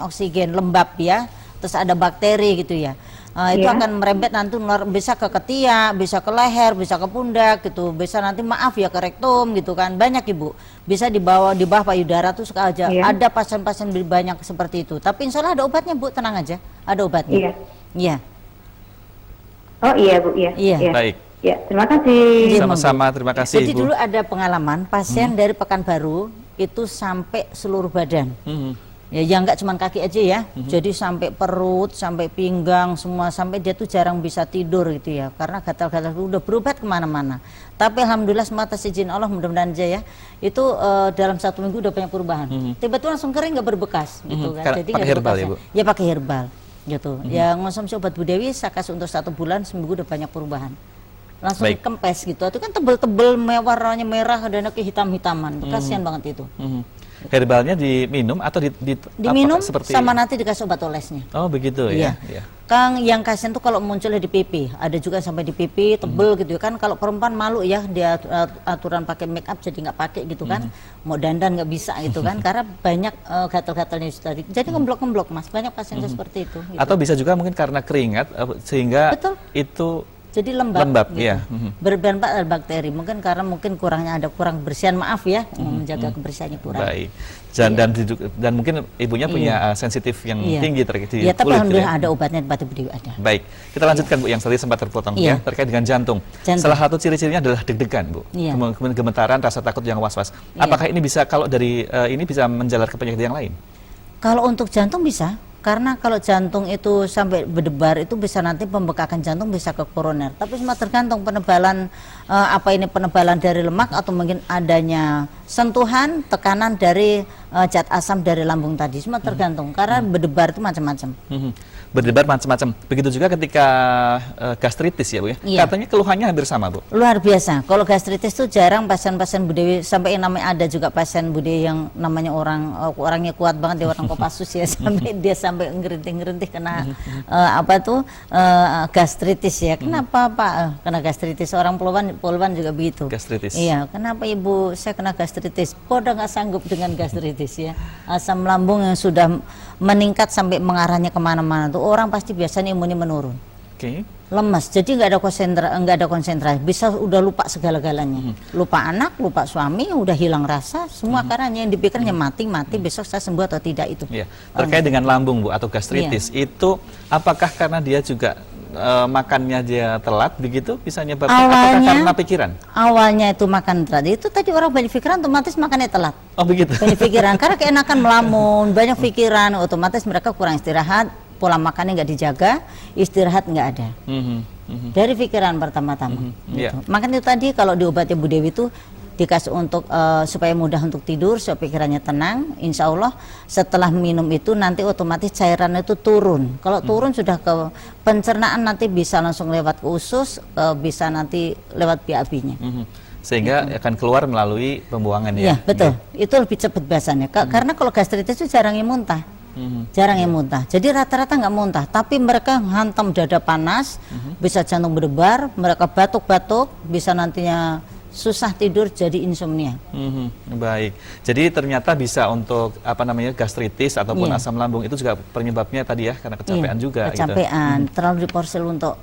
oksigen, lembab ya. Terus ada bakteri gitu ya. Itu Iya. akan merembet nanti bisa ke ketiak, bisa ke leher, bisa ke pundak gitu. Bisa nanti maaf ya ke rektum gitu kan. Banyak Ibu. Bisa di bawah payudara tuh suka aja. Iya. Ada pasien-pasien banyak seperti itu. Tapi insya Allah ada obatnya Bu, tenang aja. Ada obatnya. Iya. Iya. Oh iya, Bu, iya. Iya. Baik. Ya, terima kasih. Iya, Sama-sama, terima kasih Jadi Ibu. dulu ada pengalaman pasien dari Pekanbaru itu sampai seluruh badan. Ya, yang enggak cuma kaki aja ya. Jadi sampai perut, sampai pinggang, semua sampai dia tuh jarang bisa tidur gitu ya. Karena gatal-gatal udah berobat kemana-mana. Tapi alhamdulillah semua atas izin Allah mudah-mudahan aja ya. Itu dalam 1 minggu udah banyak perubahan. Tiba-tiba langsung kering nggak berbekas gitu kan. Karena Jadi pakai nggak herbal bekas ya, Bu? Ya pakai herbal gitu. Ya ngonsumsi obat Bu Dewi saya kasih untuk 1 bulan, seminggu udah banyak perubahan. Langsung Baik. kempes gitu. Itu kan tebel-tebel, warnanya merah dan hitam-hitaman. Itu kasihan banget itu. Herbalnya diminum atau Diminum apa, seperti sama nanti dikasih obat olesnya. Oh begitu ya. Iya. Kang, yang kasihan tuh kalau munculnya di pipi, ada juga sampai di pipi tebel gitu kan. Kalau perempuan malu ya dia aturan pakai make up jadi nggak pakai gitu kan. Mau dandan nggak bisa gitu kan karena banyak gatal-gatalnya itu tadi. Jadi ngemblok-ngemblok Mas, banyak pasien seperti itu gitu. Atau bisa juga mungkin karena keringat sehingga Betul. itu Jadi lembab, gitu. iya. Berdampak pada bakteri. Mungkin karena kurangnya ada kurang bersihan, maaf ya, menjaga kebersihannya kurang. baik. Dan mungkin ibunya punya sensitif yang Iya. tinggi terkait di Iya, tapi kulit, alhamdulillah ya. ada obatnya di Batu Budi ada. Baik, kita lanjutkan Bu yang tadi sempat terpotong ya Iya. terkait dengan jantung. Salah satu ciri-cirinya adalah deg-degan Bu, Iya. kemudian gemetaran, rasa takut yang was-was. Iya. Apakah ini bisa kalau dari ini bisa menjalar ke penyakit yang lain? Kalau untuk jantung bisa, karena kalau jantung itu sampai berdebar itu bisa nanti pembekakan jantung bisa ke koroner. Tapi semua tergantung penebalan penebalan dari lemak atau mungkin adanya sentuhan tekanan dari zat asam dari lambung tadi. Semua tergantung karena berdebar itu macam-macam. Berdebar macam-macam. Begitu juga ketika gastritis ya Bu ya. Iya. Katanya keluhannya hampir sama Bu. Luar biasa. Kalau gastritis itu jarang pasien-pasien Bu Dewi, sampai yang namanya ada juga pasien Bu Dewi yang namanya orangnya kuat banget, dia orang Kopassus ya, sampai dia sampai ngerintih-ngerintih kena gastritis ya. Kenapa Pak? Kena gastritis. Orang Poluan juga begitu. Gastritis. Iya. Kenapa Ibu saya kena gastritis? Poda nggak sanggup dengan gastritis ya. Asam lambung yang sudah meningkat sampai mengarahnya kemana-mana tuh orang pasti biasanya imunnya menurun. Oke. Lemas, jadi nggak ada konsentrasi, bisa udah lupa segala-galanya, lupa anak, lupa suami, udah hilang rasa, semua karena yang dipikirnya mati besok saya sembuh atau tidak itu. Iya. Terkait dengan lambung Bu atau gastritis itu apakah karena dia juga makannya dia telat begitu bisa nyebabkan apakah karena pikiran? Awalnya itu makan telat, itu tadi orang banyak pikiran otomatis makannya telat. Oh begitu. Banyak pikiran karena keenakan melamun, banyak pikiran, otomatis mereka kurang istirahat, pola makannya nggak dijaga, istirahat nggak ada. Dari pikiran pertama-tama. Iya. Makanya itu tadi kalau di obatnya Bu Dewi itu dikasih untuk supaya mudah untuk tidur, supaya pikirannya tenang. Insya Allah setelah minum itu nanti otomatis cairan itu turun. Kalau turun sudah ke pencernaan nanti bisa langsung lewat ke usus, bisa nanti lewat BAB-nya. Sehingga akan keluar melalui pembuangan ya. Iya betul, itu lebih cepat biasanya. Karena kalau gastritis itu jarang yang muntah. Jarang yang muntah, jadi rata-rata nggak muntah, tapi mereka hantam dada panas, bisa jantung berdebar, mereka batuk-batuk, bisa nantinya susah tidur jadi insomnia. Baik, jadi ternyata bisa untuk gastritis ataupun Iya. asam lambung itu juga penyebabnya tadi ya karena kecapean juga. Kecapean, terlalu diporsil untuk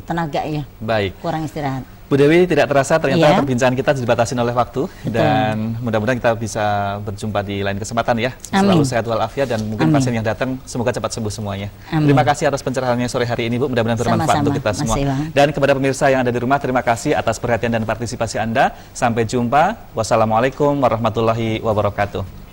tenaga ya, Baik. kurang istirahat. Bu Dewi, tidak terasa ternyata Iya. perbincangan kita dibatasi oleh waktu dan mudah-mudahan kita bisa berjumpa di lain kesempatan ya. Selalu Amin. sehat walafiat dan mungkin Amin. pasien yang datang semoga cepat sembuh semuanya. Amin. Terima kasih atas pencerahannya sore hari ini Bu, mudah-mudahan bermanfaat Sama-sama, untuk kita semua. Mas Iwan. Dan kepada pemirsa yang ada di rumah, terima kasih atas perhatian dan partisipasi Anda. Sampai jumpa. Wassalamualaikum warahmatullahi wabarakatuh.